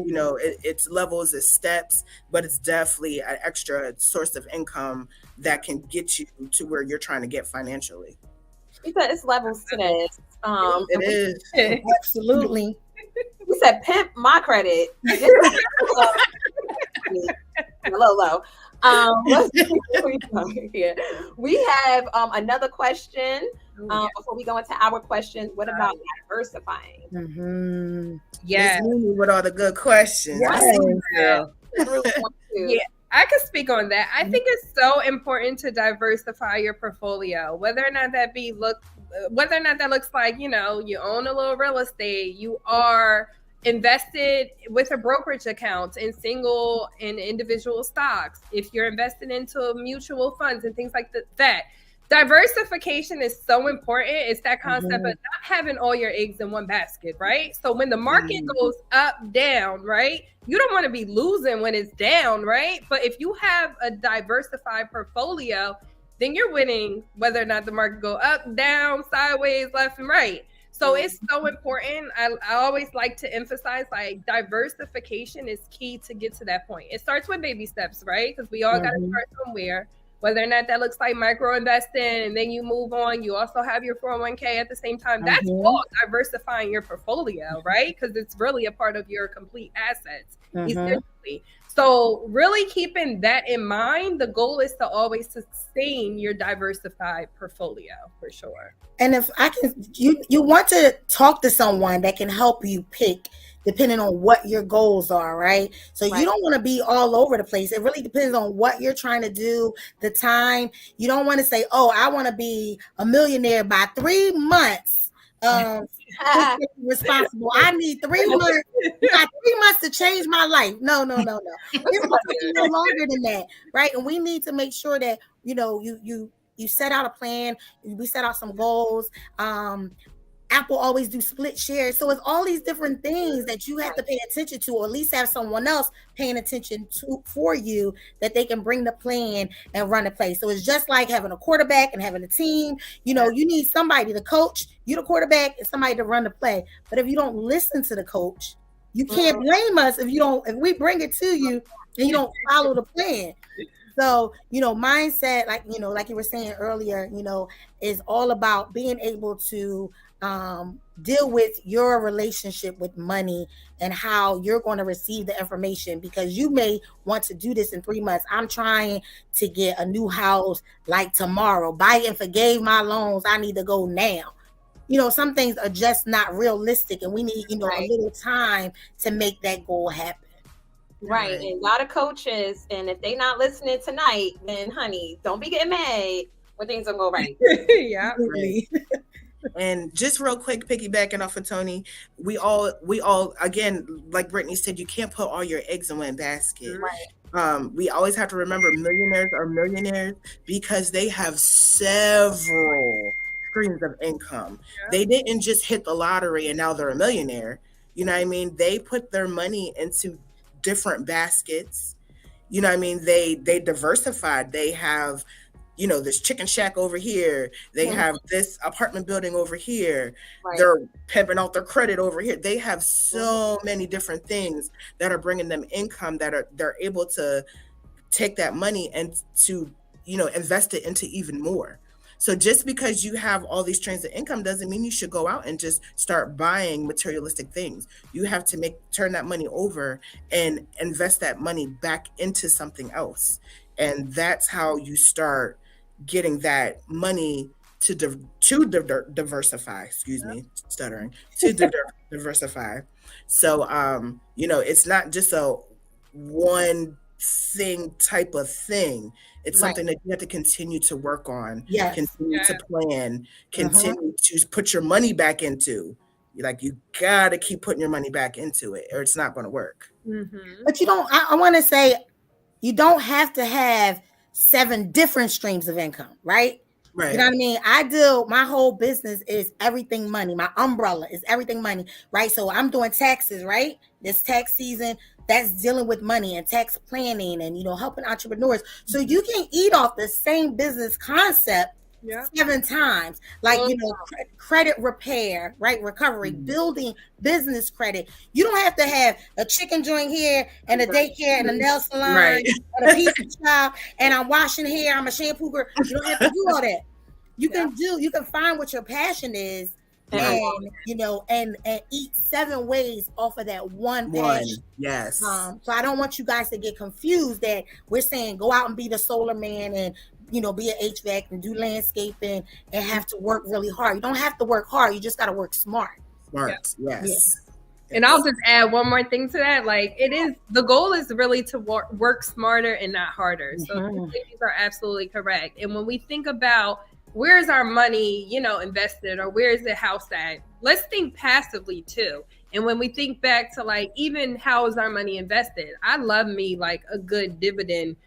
It's levels, it's steps, but it's definitely an extra source of income that can get you to where you're trying to get financially. Because it's levels to this. It is. Absolutely. You said pimp my credit. Low. We have another question before we go into our question. What about diversifying? Yeah, with all the good questions. Yeah, I could speak on that. I think it's so important to diversify your portfolio, whether or not that looks like, you own a little real estate, you are invested with a brokerage account in single and individual stocks, if you're invested into mutual funds and things like that. Diversification is so important. It's that concept of not having all your eggs in one basket, right? So when the market goes up, down, right? You don't want to be losing when it's down, right? But if you have a diversified portfolio, then you're winning whether or not the market go up, down, sideways, left, and right. So it's so important. I always like to emphasize diversification is key to get to that point. It starts with baby steps, right? Because we all got to start somewhere. Whether or not that looks like micro investing, and then you move on, you also have your 401k at the same time. That's all diversifying your portfolio, right? Because it's really a part of your complete assets, essentially. So really keeping that in mind, the goal is to always sustain your diversified portfolio for sure. And if I can, you want to talk to someone that can help you pick depending on what your goals are, right? So you don't want to be all over the place. It really depends on what you're trying to do, the time. You don't want to say, oh, I want to be a millionaire by 3 months. Responsible. I need 3 months. You got 3 months to change my life. No. It's going to take no longer than that, right? And we need to make sure that, you set out a plan. We set out some goals. Apple always do split shares. So it's all these different things that you have to pay attention to, or at least have someone else paying attention to for you, that they can bring the plan and run the play. So it's just like having a quarterback and having a team. You need somebody to coach, you the quarterback, and somebody to run the play. But if you don't listen to the coach, you can't blame us if we bring it to you and you don't follow the plan. So, mindset, like you were saying earlier, is all about being able to deal with your relationship with money and how you're going to receive the information, because you may want to do this in 3 months. I'm trying to get a new house like tomorrow. Biden forgave my loans. I need to go now. Some things are just not realistic, and we need, a little time to make that goal happen. Right. And a lot of coaches, and if they not listening tonight, then honey, don't be getting mad when things don't go right. Yeah. Right. And just real quick, piggybacking off of Tony, we all again, like Brittany said, you can't put all your eggs in one basket. Right. We always have to remember millionaires are millionaires because they have several streams of income. Yeah. They didn't just hit the lottery and now they're a millionaire. You know what I mean? They put their money into different baskets. You know what I mean? They diversified. They have, this chicken shack over here. They have this apartment building over here. Right. They're pimping out their credit over here. They have so many different things that are bringing them income they're able to take that money and to, invest it into even more. So just because you have all these streams of income doesn't mean you should go out and just start buying materialistic things. You have to turn that money over and invest that money back into something else. And that's how you start getting that money to diversify, diversify. So, it's not just a one thing type of thing. It's something that you have to continue to work on, continue to plan, continue to put your money back into. You gotta keep putting your money back into it, or it's not going to work. Mm-hmm. But I want to say, you don't have to have 7 different streams of income, right? Right. You know what I mean? My whole business is everything money. My umbrella is everything money, right? So I'm doing taxes, right? This tax season, that's dealing with money and tax planning and, helping entrepreneurs. So you can eat off the same business concept 7 times, like, credit repair, right? Recovery, building business credit. You don't have to have a chicken joint here and a daycare and a nail salon and a pizza shop and I'm washing hair, I'm a shampoo girl. You don't have to do all that. You can find what your passion is and eat 7 ways off of that one passion. Yes. So I don't want you guys to get confused that we're saying go out and be the solar man and be an HVAC and do landscaping and have to work really hard. You don't have to work hard. You just got to work smart. Yes. And I'll just add one more thing to that. The goal is really to work smarter and not harder. So these are absolutely correct. And when we think about where's our money, invested, or where is the house at, let's think passively too. And when we think back to even how is our money invested, I love me a good dividend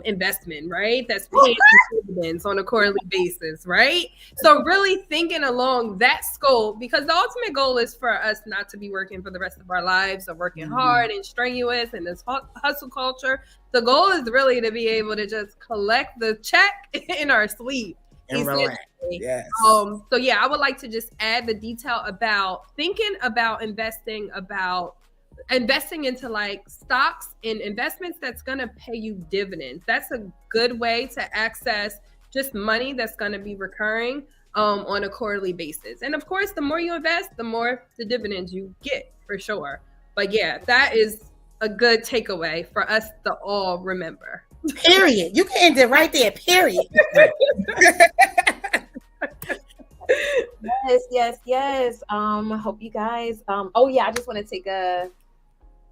investment, right? That's paying dividends on a quarterly basis, right? So really thinking along that scope, because the ultimate goal is for us not to be working for the rest of our lives or working hard and strenuous in this hustle culture. The goal is really to be able to just collect the check in our sleep. And relax. Yes. So I would like to just add the detail about thinking about investing into stocks and investments that's going to pay you dividends. That's a good way to access just money that's going to be recurring on a quarterly basis. And of course, the more you invest, the more the dividends you get, for sure. But that is a good takeaway for us to all remember. Period. You can end it right there. Period. Yes. Hope you guys. Oh yeah, I just want to take a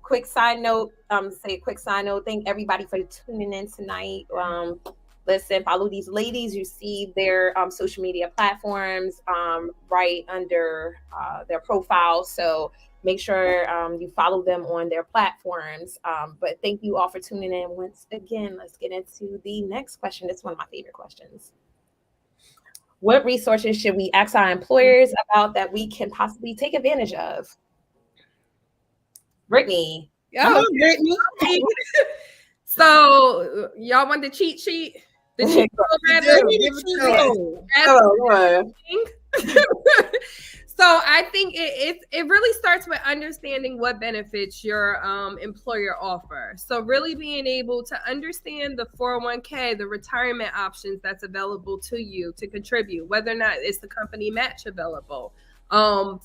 quick side note. Say a quick side note. Thank everybody for tuning in tonight. Listen, follow these ladies. You see their social media platforms right under their profile. So make sure you follow them on their platforms. But thank you all for tuning in once again. Let's get into the next question. It's one of my favorite questions. What resources should we ask our employers about that we can possibly take advantage of? Brittany. Come on, Brittany. So y'all want the cheat sheet? The cheat code. So I think it really starts with understanding what benefits your employer offers. So really being able to understand the 401k, the retirement options that's available to you to contribute, whether or not it's the company match available,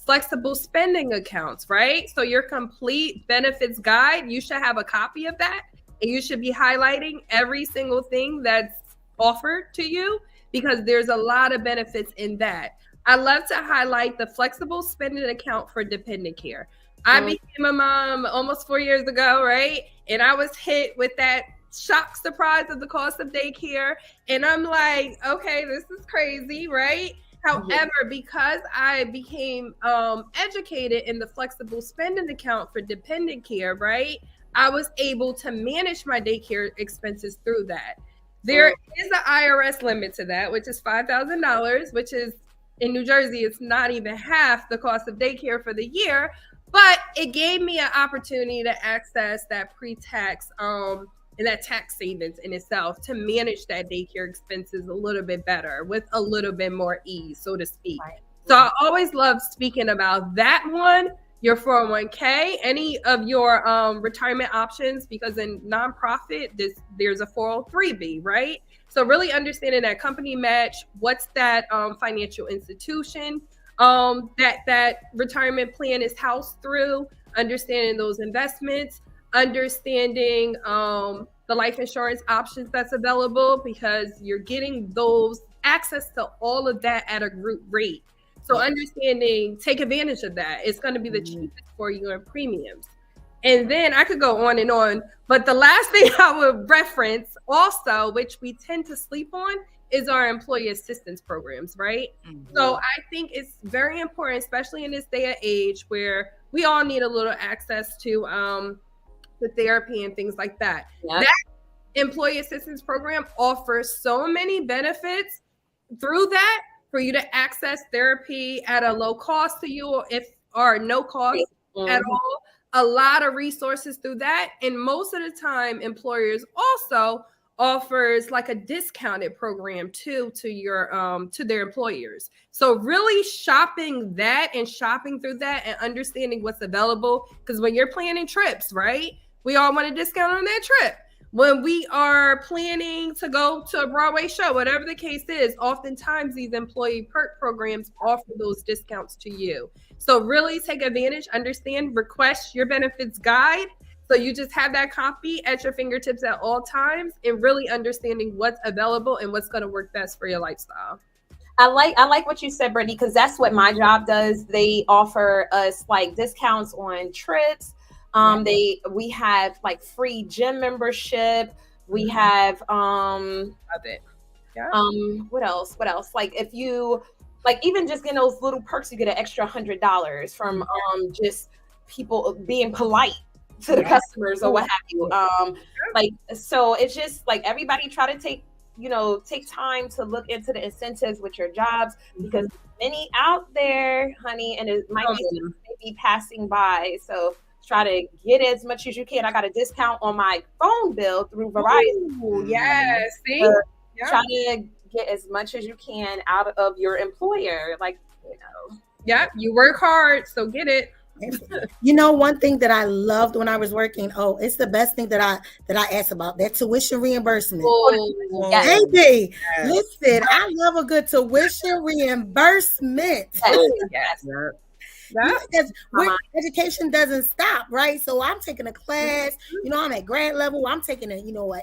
flexible spending accounts, right? So your complete benefits guide, you should have a copy of that, and you should be highlighting every single thing that's offered to you, because there's a lot of benefits in that. I love to highlight the flexible spending account for dependent care. I became a mom almost 4 years ago, right? And I was hit with that shock surprise of the cost of daycare. And I'm like, okay, this is crazy, right? However, because I became educated in the flexible spending account for dependent care, right? I was able to manage my daycare expenses through that. There is an IRS limit to that, which is $5,000, which is in New Jersey, it's not even half the cost of daycare for the year, but it gave me an opportunity to access that pre-tax and that tax savings in itself to manage that daycare expenses a little bit better with a little bit more ease, so to speak. Right. So I always love speaking about that one, your 401k, any of your retirement options, because in nonprofit, there's a 403b, right? So really understanding that company match, what's that financial institution that retirement plan is housed through, understanding those investments, understanding the life insurance options that's available, because you're getting those access to all of that at a group rate. So understanding, take advantage of that. It's going to be the cheapest for you in premiums. And then I could go on, but the last thing I would reference also, which we tend to sleep on, is our employee assistance programs, right? Mm-hmm. So I think it's very important, especially in this day and age where we all need a little access to the therapy and things like that. Yep. That employee assistance program offers so many benefits through that for you to access therapy at a low cost to you, or no cost at all. A lot of resources through that. And most of the time, employers also offers like a discounted program too to your to their employers. So really shopping that and shopping through that and understanding what's available. Because when you're planning trips, right? We all want a discount on that trip. When we are planning to go to a Broadway show, whatever the case is, oftentimes these employee perk programs offer those discounts to you. So really take advantage, understand, request your benefits guide. So you just have that copy at your fingertips at all times, and really understanding what's available and what's going to work best for your lifestyle. I like what you said, Brittany, because that's what my job does. They offer us like discounts on trips. We have like free gym membership. We have love it. Yeah. What else? Like if you like even just getting those little perks, you get an extra $100 from just people being polite to the customers or what have you. Like so it's just like everybody try to take time to look into the incentives with your jobs, because many out there, honey, and it might be passing by. So try to get as much as you can. I got a discount on my phone bill through Verizon. Ooh, yes, see? Try to get as much as you can out of your employer. Yeah, you work hard, so get it. One thing that I loved when I was working, it's the best thing that I asked about, that tuition reimbursement. Yes. Baby, listen, I love a good tuition reimbursement. Yes. Because education doesn't stop, right? So I'm taking a class, I'm at grad level, I'm taking an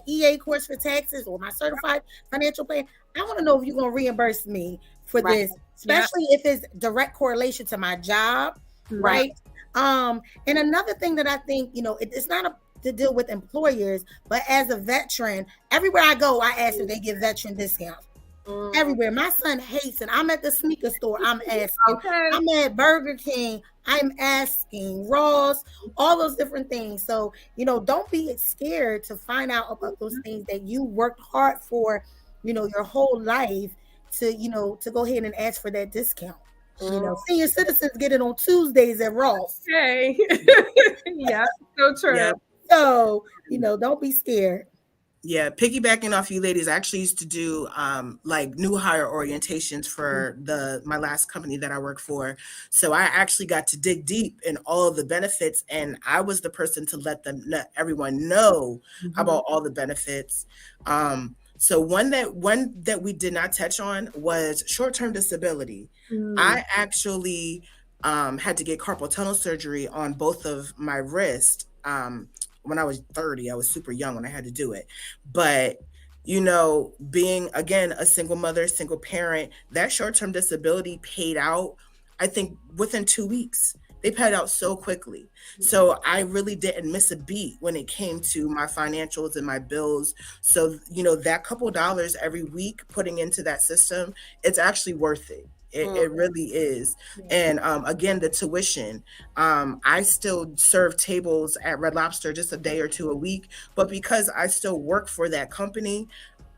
EA course for taxes or my certified financial plan. I want to know if you're going to reimburse me for this, especially if it's direct correlation to my job, right? And another thing that I think, it's not to deal with employers, but as a veteran, everywhere I go, I ask if they give veteran discounts. Everywhere. My son hates it. I'm at the sneaker store, I'm asking. I'm at Burger King, I'm asking. Ross, all those different things. So, don't be scared to find out about those things that you worked hard for, your whole life to go ahead and ask for that discount. Senior citizens get it on Tuesdays at Ross. Okay. Yeah, so true. Yeah. So, don't be scared. Yeah, piggybacking off you ladies, I actually used to do like new hire orientations for my last company that I worked for. So I actually got to dig deep in all of the benefits, and I was the person to let everyone know about all the benefits. So one that we did not touch on was short-term disability. I actually had to get carpal tunnel surgery on both of my wrists. When I was 30, I was super young when I had to do it. But, being, again, a single mother, single parent, that short-term disability paid out, I think, within 2 weeks. They paid out so quickly. So I really didn't miss a beat when it came to my financials and my bills. So, that couple dollars every week putting into that system, it's actually worth it. It really is. And again, the tuition, I still serve tables at Red Lobster just a day or two a week, but because I still work for that company,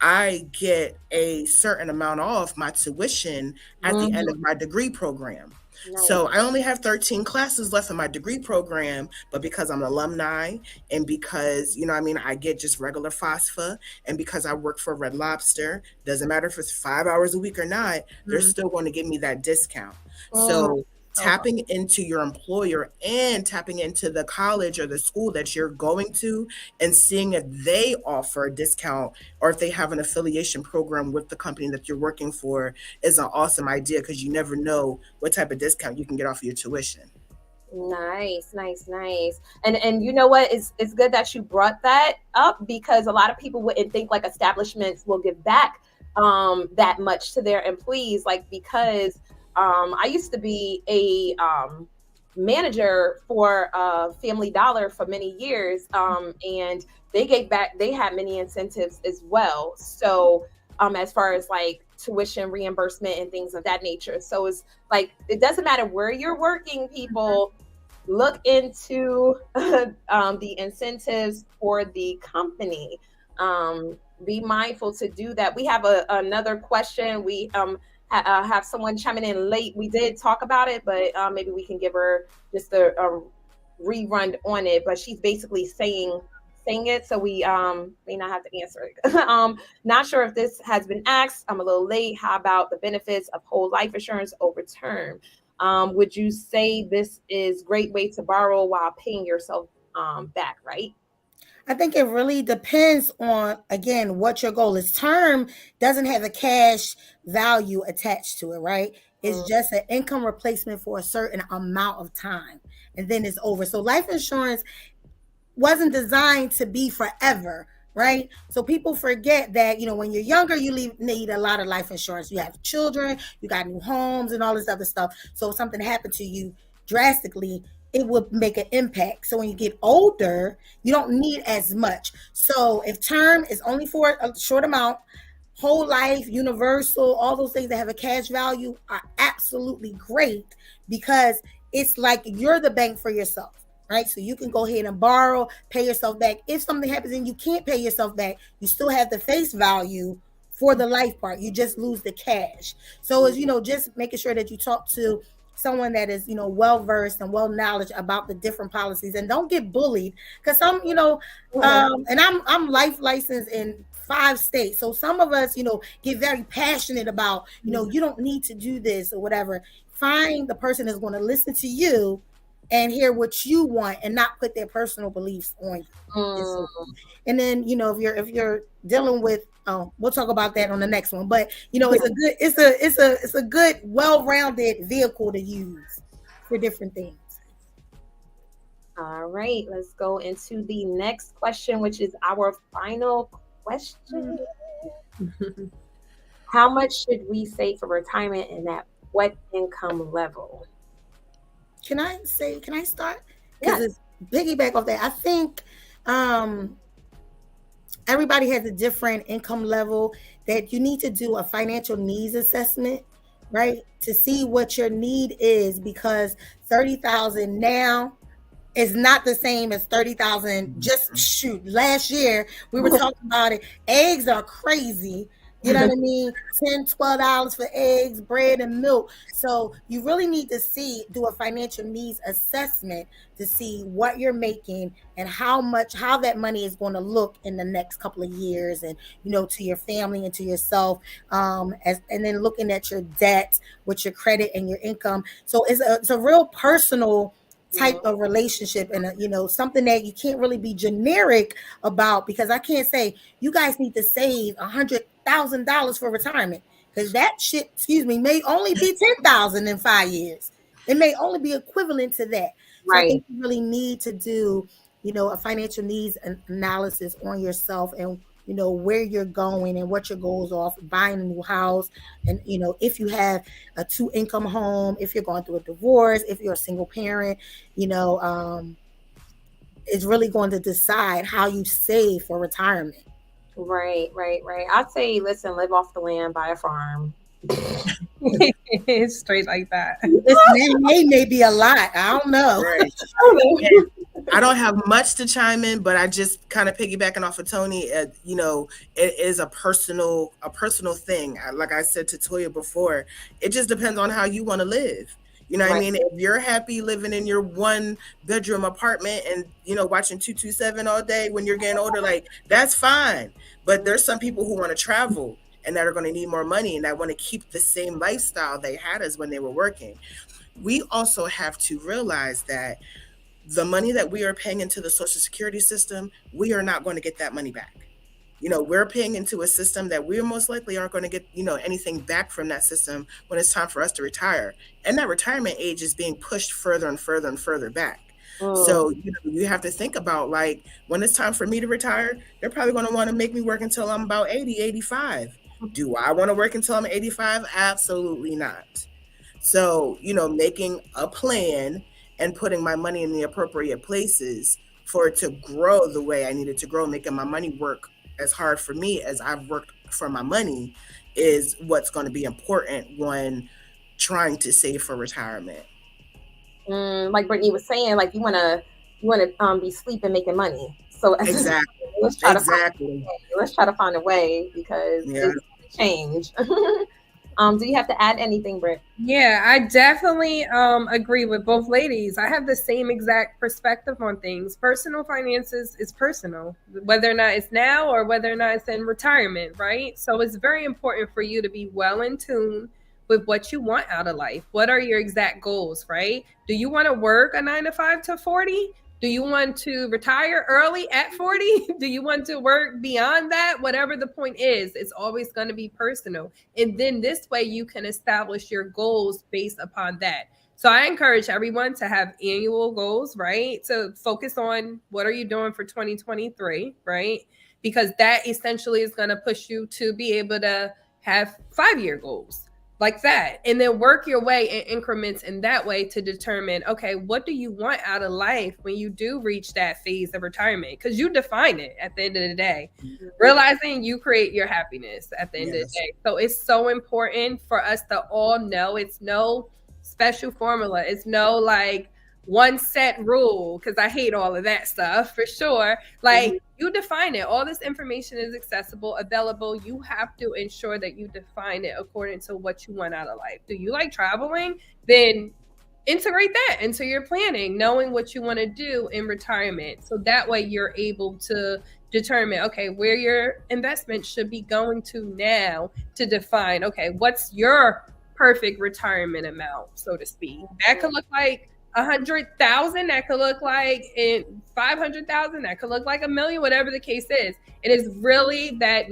I get a certain amount off my tuition at the end of my degree program. Nice. So I only have 13 classes left in my degree program, but because I'm an alumni and because, I get just regular FAFSA, and because I work for Red Lobster, doesn't matter if it's 5 hours a week or not, they're still going to give me that discount. So tapping into your employer and tapping into the college or the school that you're going to and seeing if they offer a discount or if they have an affiliation program with the company that you're working for is an awesome idea, because you never know what type of discount you can get off of your tuition. Nice. And you know what? It's good that you brought that up, because a lot of people wouldn't think like establishments will give back that much to their employees, because I used to be a manager for Family Dollar for many years, and they gave back. They had many incentives as well. So as far as like tuition reimbursement and things of that nature. So it's like, it doesn't matter where you're working, people look into the incentives for the company. Be mindful to do that. We have another question. We have someone chiming in late. We did talk about it, but maybe we can give her just a rerun on it. But she's basically saying it, so we may not have to answer it. Not sure if this has been asked. I'm a little late. How about the benefits of whole life insurance over term? Would you say this is a great way to borrow while paying yourself back, right? I think it really depends on, again, what your goal is. Term doesn't have a cash value attached to it, right? It's just an income replacement for a certain amount of time, and then it's over. So life insurance wasn't designed to be forever, right? So people forget that, when you're younger, you need a lot of life insurance. You have children, you got new homes and all this other stuff. So if something happened to you drastically, it would make an impact. So when you get older, you don't need as much. So if term is only for a short amount, whole life, universal, all those things that have a cash value are absolutely great, because it's like you're the bank for yourself, right? So you can go ahead and borrow, pay yourself back. If something happens and you can't pay yourself back, you still have the face value for the life part. You just lose the cash. So it's, just making sure that you talk to someone that is, well-versed and well-knowledge about the different policies, and don't get bullied, because some, and I'm life licensed in 5 states. So some of us, get very passionate about, you don't need to do this or whatever. Find the person that's going to listen to you and hear what you want and not put their personal beliefs on you. And then, if you're dealing with, we'll talk about that on the next one, but it's a good, well-rounded vehicle to use for different things. All right, let's go into the next question, which is our final question. How much should we save for retirement and at what income level? Can I start? Yes. Because it's piggyback off that. I think everybody has a different income level that you need to do a financial needs assessment, right? To see what your need is, because 30,000 now is not the same as 30,000. Just shoot, last year we were talking about it. Eggs are crazy. You know what I mean? $10, $12 for eggs, bread, and milk. So you really need to do a financial needs assessment to see what you're making and how that money is going to look in the next couple of years, and to your family and to yourself. And then looking at your debt with your credit and your income. So it's a real personal type of relationship, and something that you can't really be generic about, because I can't say you guys need to save $100,000 for retirement, because that shit, may only be 10,000 in 5 years. It may only be equivalent to that. So Right. I think you really need to do, a financial needs analysis on yourself, and where you're going and what your goals are for buying a new house. And, if you have a 2-income home, if you're going through a divorce, if you're a single parent, it's really going to decide how you save for retirement. Right. I'd say, listen, live off the land, buy a farm. It's straight like that. This may be a lot. I don't know. Right. I don't have much to chime in, but I just kind of piggybacking off of Tony. It is a personal thing. Like I said to Toya before, it just depends on how you want to live. You know what I mean? If you're happy living in your 1-bedroom apartment and, watching 227 all day when you're getting older, like, that's fine. But there's some people who want to travel and that are going to need more money and that want to keep the same lifestyle they had as when they were working. We also have to realize that the money that we are paying into the Social Security system, we are not going to get that money back. We're paying into a system that we most likely aren't going to get, anything back from that system when it's time for us to retire. And that retirement age is being pushed further and further and further back. So, you have to think about, like, when it's time for me to retire, they're probably going to want to make me work until I'm about 80, 85. Do I want to work until I'm 85? Absolutely not. So, making a plan and putting my money in the appropriate places for it to grow the way I need it to grow, making my money work as hard for me as I've worked for my money, is what's going to be important when trying to save for retirement. Like Brittany was saying, like, you want to be sleeping making money. So Exactly. let's try to find a way, because it's change. Do you have to add anything, Britt? Yeah, I definitely agree with both ladies. I have the same exact perspective on things. Personal finances is personal, whether or not it's now or whether or not it's in retirement, right? So it's very important for you to be well in tune with what you want out of life. What are your exact goals, right? Do you want to work a 9 to 5 to 40? Do you want to retire early at 40? Do you want to work beyond that? Whatever the point is, it's always going to be personal. And then this way you can establish your goals based upon that. So I encourage everyone to have annual goals, right? To focus on what are you doing for 2023, right? Because that essentially is going to push you to be able to have 5-year goals like that, and then work your way in increments in that way to determine, okay, what do you want out of life when you do reach that phase of retirement? Because you define it at the end of the day, realizing you create your happiness at the end of the day. So it's so important for us to all know it's no special formula. It's no like one set rule, because I hate all of that stuff for sure. Like, you define it. All this information is accessible, available. You have to ensure that you define it according to what you want out of life. Do you like traveling? Then integrate that into your planning, knowing what you want to do in retirement. So that way you're able to determine, okay, where your investment should be going to now, to define, okay, what's your perfect retirement amount, so to speak. That could look like 100,000, that could look like 500,000, that could look like $1 million, whatever the case is. It is really that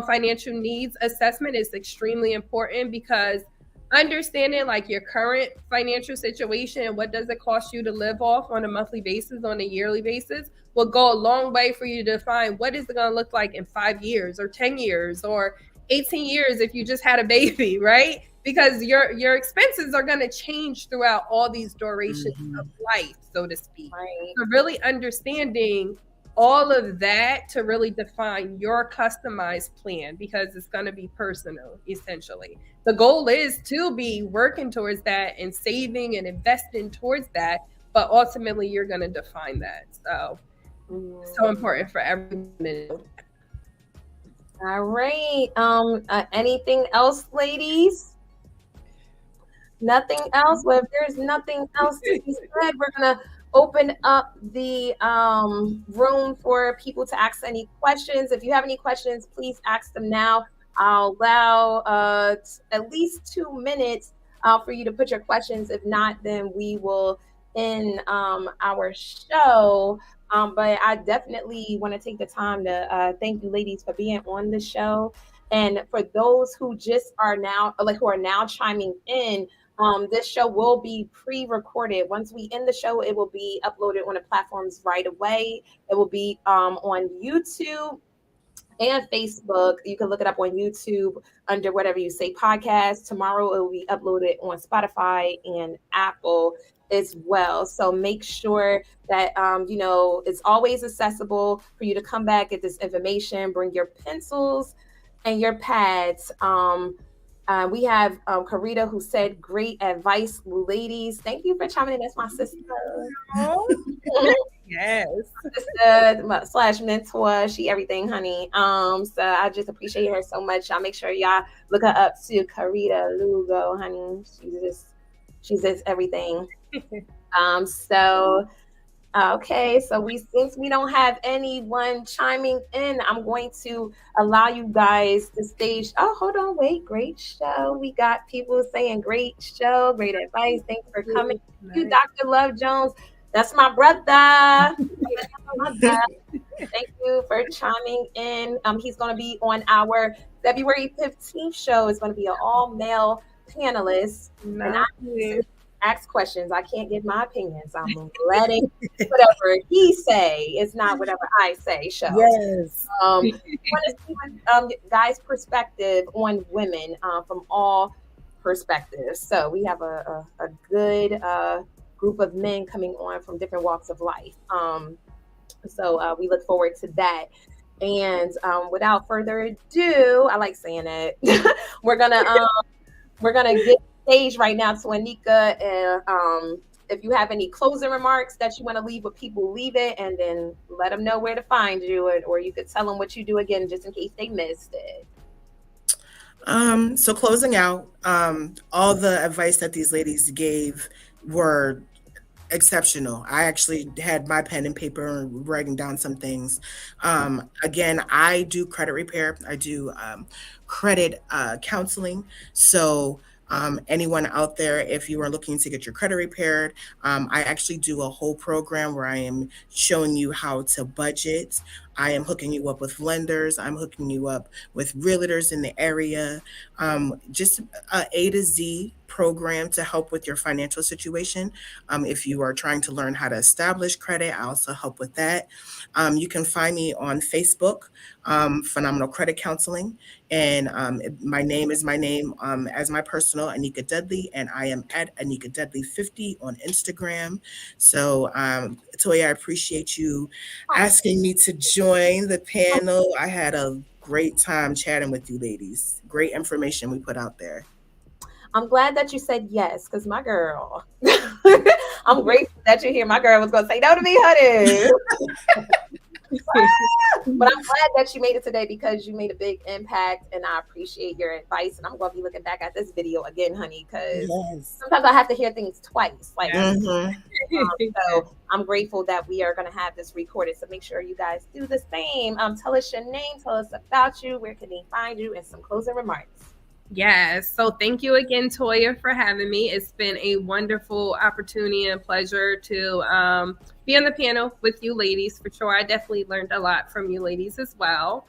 financial needs assessment is extremely important, because understanding like your current financial situation and what does it cost you to live off on a monthly basis, on a yearly basis, will go a long way for you to define what is it going to look like in 5 years or 10 years or 18 years if you just had a baby, right? Because your expenses are going to change throughout all these durations of life, so to speak. Right. So really understanding all of that to really define your customized plan, because it's going to be personal, essentially. The goal is to be working towards that and saving and investing towards that, but ultimately you're going to define that. So so important for everyone to know. All right. Anything else, ladies? Nothing else? Well, if there's nothing else to be said, we're gonna open up the room for people to ask any questions. If you have any questions, please ask them now. I'll allow at least 2 minutes for you to put your questions. If not, then we will end our show. But I definitely want to take the time to thank you, ladies, for being on the show. And for those who just are now, like who are now chiming in, this show will be pre-recorded. Once we end the show, it will be uploaded on the platforms right away. It will be on YouTube and Facebook. You can look it up on YouTube under whatever you say podcast. Tomorrow it will be uploaded on Spotify and Apple as well. So make sure that it's always accessible for you to come back, get this information, bring your pencils and your pads. We have Karita, who said, great advice, ladies. Thank you for chiming in. That's my sister. Yes. Sister slash mentor. She everything, honey. So I just appreciate her so much. I'll make sure y'all look her up to Karita Lugo, honey. She's just everything. Okay, so since we don't have anyone chiming in, I'm going to allow you guys the stage. Oh, hold on, wait, great show. We got people saying great show, great advice. Thanks for coming. Thank you, Dr. Love Jones. That's my brother. Thank you for chiming in. He's going to be on our February 15th show. It's going to be an all-male panelist. Nice. And ask questions. I can't give my opinions. I'm letting whatever he say. It's not whatever I say. Show. Yes. I want to see guys' perspective on women from all perspectives. So we have a good group of men coming on from different walks of life. So we look forward to that. And without further ado, I like saying that. we're gonna get stage right now to Anika, and if you have any closing remarks that you want to leave with people, leave it, and then let them know where to find you, or you could tell them what you do again, just in case they missed it. So closing out, all the advice that these ladies gave were exceptional. I actually had my pen and paper and writing down some things. Again, I do credit repair. I do credit counseling. So anyone out there, if you are looking to get your credit repaired, I actually do a whole program where I am showing you how to budget. I am hooking you up with lenders. I'm hooking you up with realtors in the area. Just a A to Z program to help with your financial situation. If you are trying to learn how to establish credit, I also help with that. You can find me on Facebook, Phenomenal Credit Counseling. And my name is my name as my personal, Anika Dudley, and I am at Anika Dudley 50 on Instagram. So Toya, I appreciate you asking me to join the panel. I had a great time chatting with you ladies. Great information we put out there. I'm glad that you said yes, because my girl, I'm grateful that you're here. My girl was going to say no to me, honey. But I'm glad that you made it today, because you made a big impact, and I appreciate your advice. And I'm going to be looking back at this video again, honey, because sometimes I have to hear things twice. Like, so I'm grateful that we are going to have this recorded. So make sure you guys do the same. Tell us your name, tell us about you, where can they find you, and some closing remarks. Yes. So thank you again, Toya, for having me. It's been a wonderful opportunity and pleasure to be on the panel with you ladies. For sure. I definitely learned a lot from you ladies as well.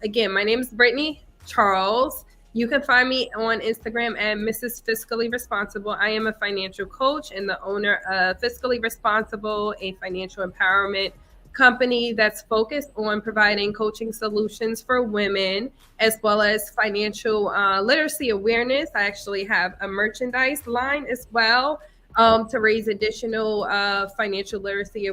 Again, my name is Brittany Charles. You can find me on Instagram at Mrs. Fiscally Responsible. I am a financial coach and the owner of Fiscally Responsible, a financial empowerment company that's focused on providing coaching solutions for women as well as financial literacy awareness. I actually have a merchandise line as well to raise additional financial literacy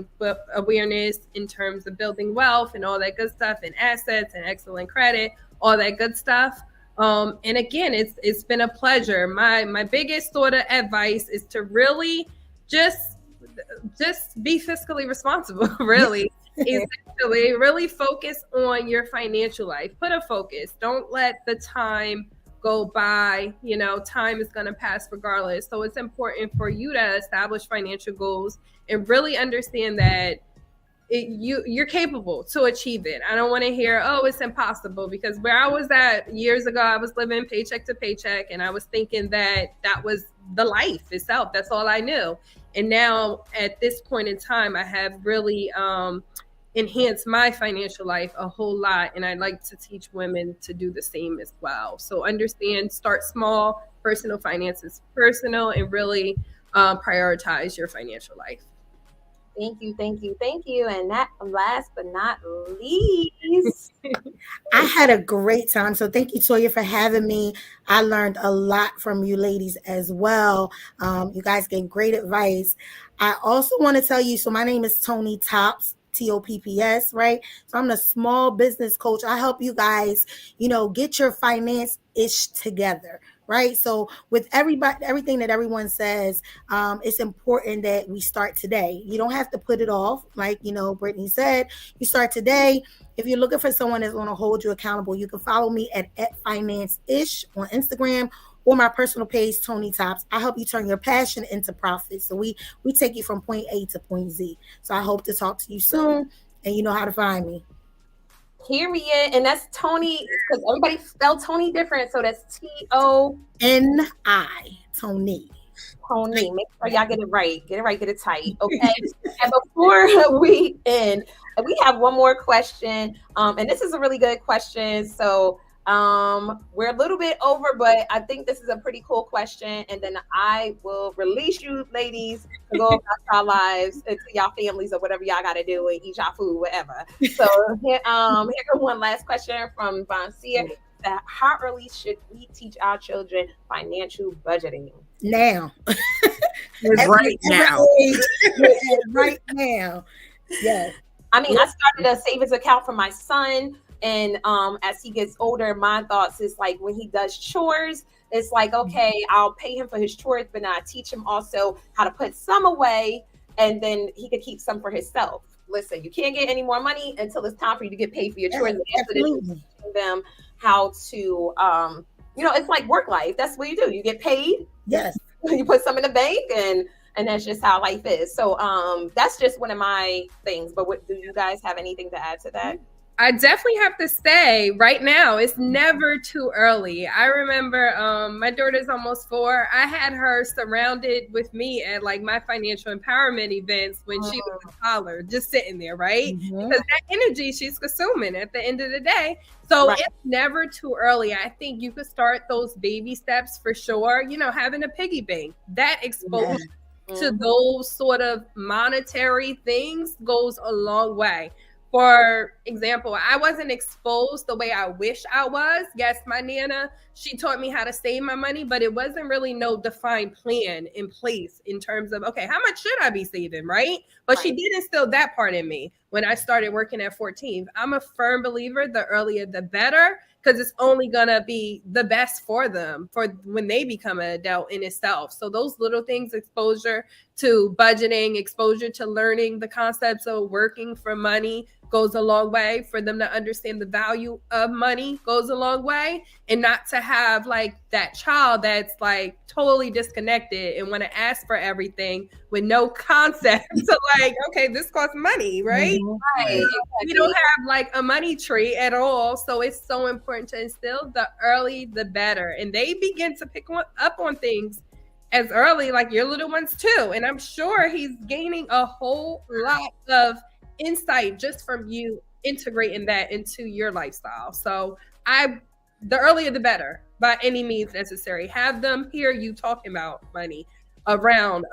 awareness in terms of building wealth and all that good stuff, and assets and excellent credit, all that good stuff. And again, it's been a pleasure. My biggest sort of advice is to really just be fiscally responsible, really. Essentially, really focus on your financial life. Put a focus. Don't let the time go by. You know, time is going to pass regardless. So it's important for you to establish financial goals and really understand that you're capable to achieve it. I don't want to hear, oh, it's impossible, because where I was at years ago, I was living paycheck to paycheck, and I was thinking that was the life itself. That's all I knew. And now at this point in time, I have really enhanced my financial life a whole lot. And I'd like to teach women to do the same as well. So understand, start small, personal finance is personal, and really prioritize your financial life. Thank you. And that, last but not least, I had a great time. So thank you, Toya, for having me. I learned a lot from you ladies as well. You guys gave great advice. I also want to tell you, so my name is Toni Topps, TOPPS, right? So I'm a small business coach. I help you guys, get your finance ish together. Right. So with everything that everyone says, it's important that we start today. You don't have to put it off. Like, Brittany said, you start today. If you're looking for someone that's going to hold you accountable, you can follow me at finance-ish on Instagram, or my personal page, Toni Topps. I help you turn your passion into profit. So we take you from point A to point Z. So I hope to talk to you soon, and you know how to find me. Period. And that's Toni, because everybody spelled Toni different. So that's TONI. Toni. Make sure y'all get it right. Get it tight. Okay. And before we end, we have one more question. And this is a really good question. So we're a little bit over, but I think this is a pretty cool question. And then I will release you ladies to go about your lives and to y'all families or whatever y'all got to do and eat y'all food, whatever. So here's one last question from Vancia. How early should we teach our children financial budgeting? Now. Right now. Right now. Yes. I mean, I started a savings account for my son. And as he gets older, my thoughts is like when he does chores, it's like, okay, I'll pay him for his chores, but now I teach him also how to put some away, and then he could keep some for himself. Listen, you can't get any more money until it's time for you to get paid for your chores. And after this, teaching them how to, it's like work life. That's what you do. You get paid. Yes. You put some in the bank, and that's just how life is. So that's just one of my things. But do you guys have anything to add to that? I definitely have to say right now, it's never too early. I remember my daughter's almost 4. I had her surrounded with me at like my financial empowerment events when she was a toddler, just sitting there, right? Because that energy she's consuming at the end of the day. So It's never too early. I think you could start those baby steps for sure. Having a piggy bank, that exposure to those sort of monetary things goes a long way. For example, I wasn't exposed the way I wish I was. Yes, my Nana, she taught me how to save my money, but it wasn't really no defined plan in place in terms of, okay, how much should I be saving, right? But she did instill that part in me when I started working at 14. I'm a firm believer, the earlier the better, because it's only going to be the best for them for when they become an adult in itself. So those little things, exposure to budgeting, exposure to learning the concepts of working for money goes a long way. For them to understand the value of money goes a long way, and not to have like that child that's like totally disconnected and want to ask for everything with no concept. So like, okay, this costs money, right? Right. We don't have like a money tree at all. So it's so important to instill the early, the better. And they begin to pick up on things as early, like your little ones too. And I'm sure he's gaining a whole lot of insight just from you integrating that into your lifestyle. So the earlier the better. by any means necessary. Have them hear you talking about money around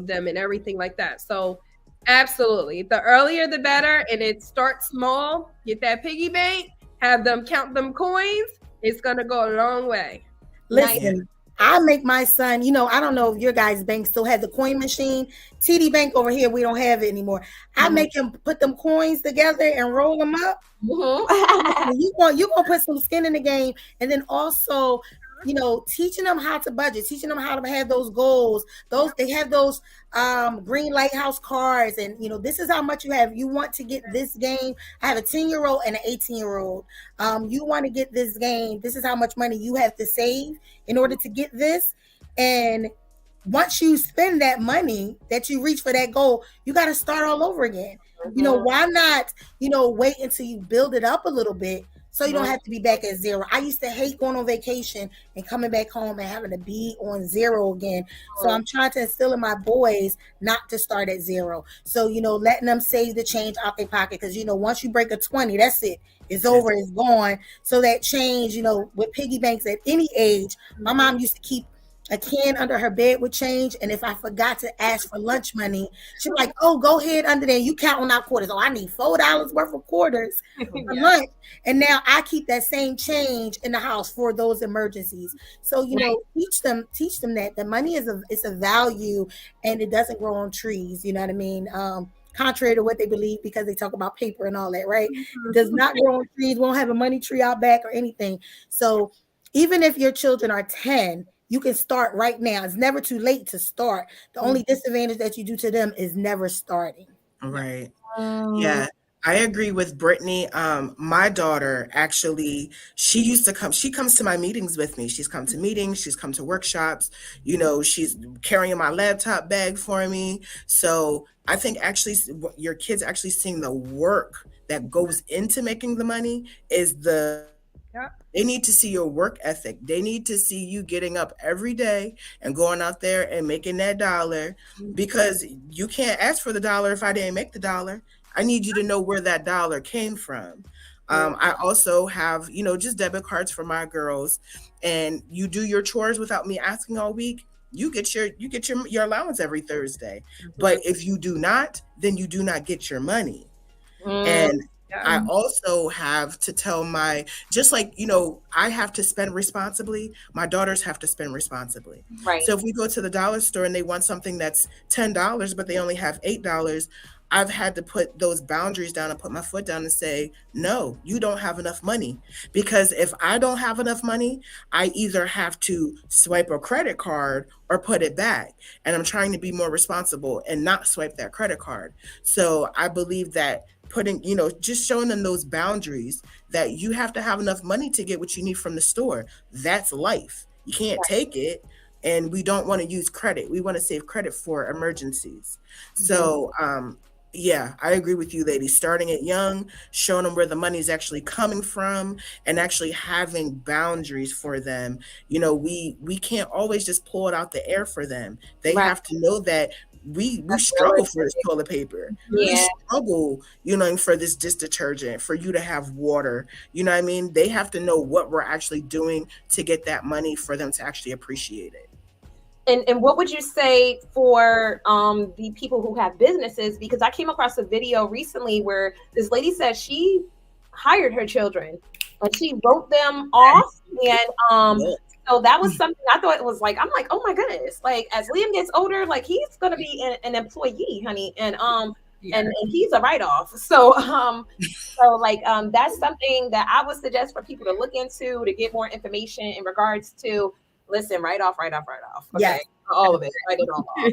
them and everything like that. So absolutely, the earlier the better, and it starts small. Get that piggy bank, have them count them coins. It's gonna go a long way. Listen, I make my son, I don't know if your guys' bank still has the coin machine. TD Bank over here, we don't have it anymore. I make him put them coins together and roll them up. You gonna put some skin in the game, and then also, teaching them how to budget, teaching them how to have those goals. They have those green lighthouse cards, and this is how much you have. You want to get this game. I have a 10-year-old and an 18-year-old. You want to get this game. This is how much money you have to save in order to get this. And once you spend that money that you reach for that goal, you got to start all over again. Why not, wait until you build it up a little bit so you don't have to be back at zero. I used to hate going on vacation and coming back home and having to be on zero again. So I'm trying to instill in my boys not to start at zero. So, letting them save the change out their pocket. Because, once you break a 20, that's it. It's over, it's gone. So that change, with piggy banks at any age, my mom used to keep a can under her bed with change, and if I forgot to ask for lunch money, she'd be like, "Oh, go ahead under there. You counting out quarters. Oh, I need $4 worth of quarters for lunch." And now I keep that same change in the house for those emergencies. So teach them that the money is a value, and it doesn't grow on trees. You know what I mean? Contrary to what they believe, because they talk about paper and all that, right? It does not grow on trees. Won't have a money tree out back or anything. So even if your children are 10. You can start right now. It's never too late to start. The only disadvantage that you do to them is never starting. Right. Yeah, I agree with Brittany. My daughter, actually, she comes to my meetings with me. She's come to meetings. She's come to workshops. She's carrying my laptop bag for me. So I think actually your kids actually seeing the work that goes into making the money is they need to see your work ethic. They need to see you getting up every day and going out there and making that dollar, because you can't ask for the dollar if I didn't make the dollar. I need you to know where that dollar came from. I also have, just debit cards for my girls, and you do your chores without me asking all week. You get your allowance every Thursday. But if you do not, then you do not get your money. And I also have to tell just like, I have to spend responsibly, my daughters have to spend responsibly. Right. So if we go to the dollar store and they want something that's $10, but they only have $8, I've had to put those boundaries down and put my foot down and say, no, you don't have enough money. Because if I don't have enough money, I either have to swipe a credit card or put it back. And I'm trying to be more responsible and not swipe that credit card. So I believe that putting, just showing them those boundaries, that you have to have enough money to get what you need from the store. That's life. You can't take it. And we don't want to use credit. We want to save credit for emergencies. So, yeah, I agree with you, ladies. Starting it young, showing them where the money is actually coming from, and actually having boundaries for them. We can't always just pull it out the air for them. They have to know that we struggle for this toilet paper. We struggle, for this dish detergent, for you to have water. You know what I mean? They have to know what we're actually doing to get that money for them to actually appreciate it. And what would you say for the people who have businesses? Because I came across a video recently where this lady said she hired her children, but she wrote them off. And so that was something I thought it was like, I'm like, oh my goodness. Like as Liam gets older, like he's going to be an employee, honey. And he's a write-off. So that's something that I would suggest for people to look into, to get more information in regards to. Listen, write off. Okay? Yeah. All of it. Write it all off.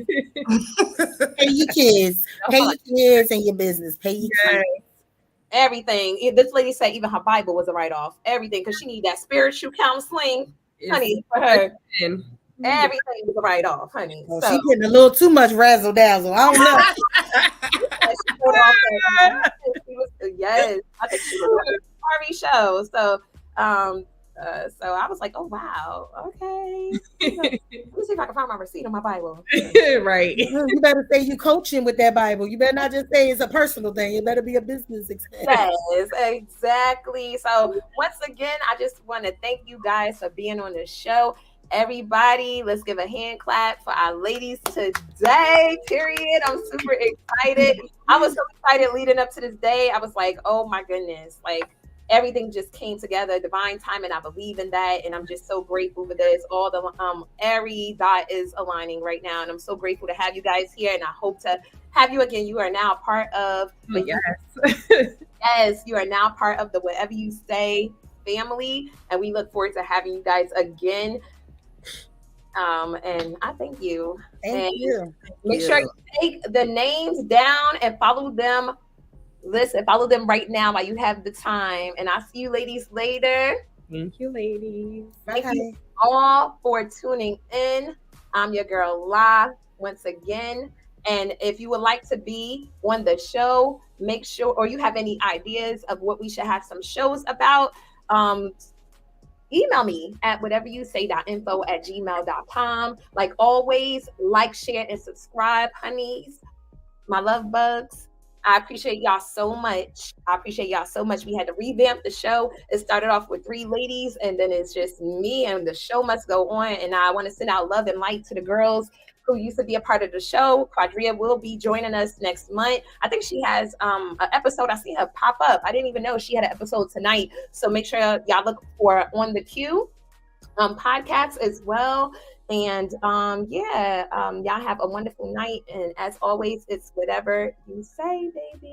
Pay your kids. Pay your kids and your business. Pay your kids. Everything. This lady said even her Bible was a write-off. Everything, because she need that spiritual counseling, honey, for her. Everything was a write-off, honey. Oh, so. She getting a little too much razzle dazzle. I don't know. Yes, I think she was on a Harvey show. So So I was like, oh wow, okay. Let me see if I can find my receipt on my Bible. Right. You better say you coaching with that Bible. You better not just say it's a personal thing. It better be a business expense. Yes, exactly. So once again, I just want to thank you guys for being on the show. Everybody, let's give a hand clap for our ladies today. Period. I'm super excited. I was so excited leading up to this day. I was like, oh my goodness, like everything just came together, divine time, and I believe in that. And I'm just so grateful for this. All the every dot is aligning right now, and I'm so grateful to have you guys here. And I hope to have you again. You are now part of the yes, you are now part of the Whatever You Say family, and we look forward to having you guys again. And I thank you. Thank you. Make sure you take the names down and follow them. Listen, follow them right now while you have the time. And I'll see you ladies later. Thank you, ladies. Thank you all for tuning in. I'm your girl La once again. And if you would like to be on the show, make sure, or you have any ideas of what we should have some shows about, email me at whateveryousay.info@gmail.com. Like always, like, share, and subscribe, honeys, my love bugs. I appreciate y'all so much. We had to revamp the show. It started off with 3 ladies, and then it's just me, and the show must go on. And I want to send out love and light to the girls who used to be a part of the show. Quadria will be joining us next month. I think she has an episode. I see her pop up. I didn't even know she had an episode tonight. So make sure y'all look for On the Queue podcasts as well. And y'all have a wonderful night. And as always, it's whatever you say, baby.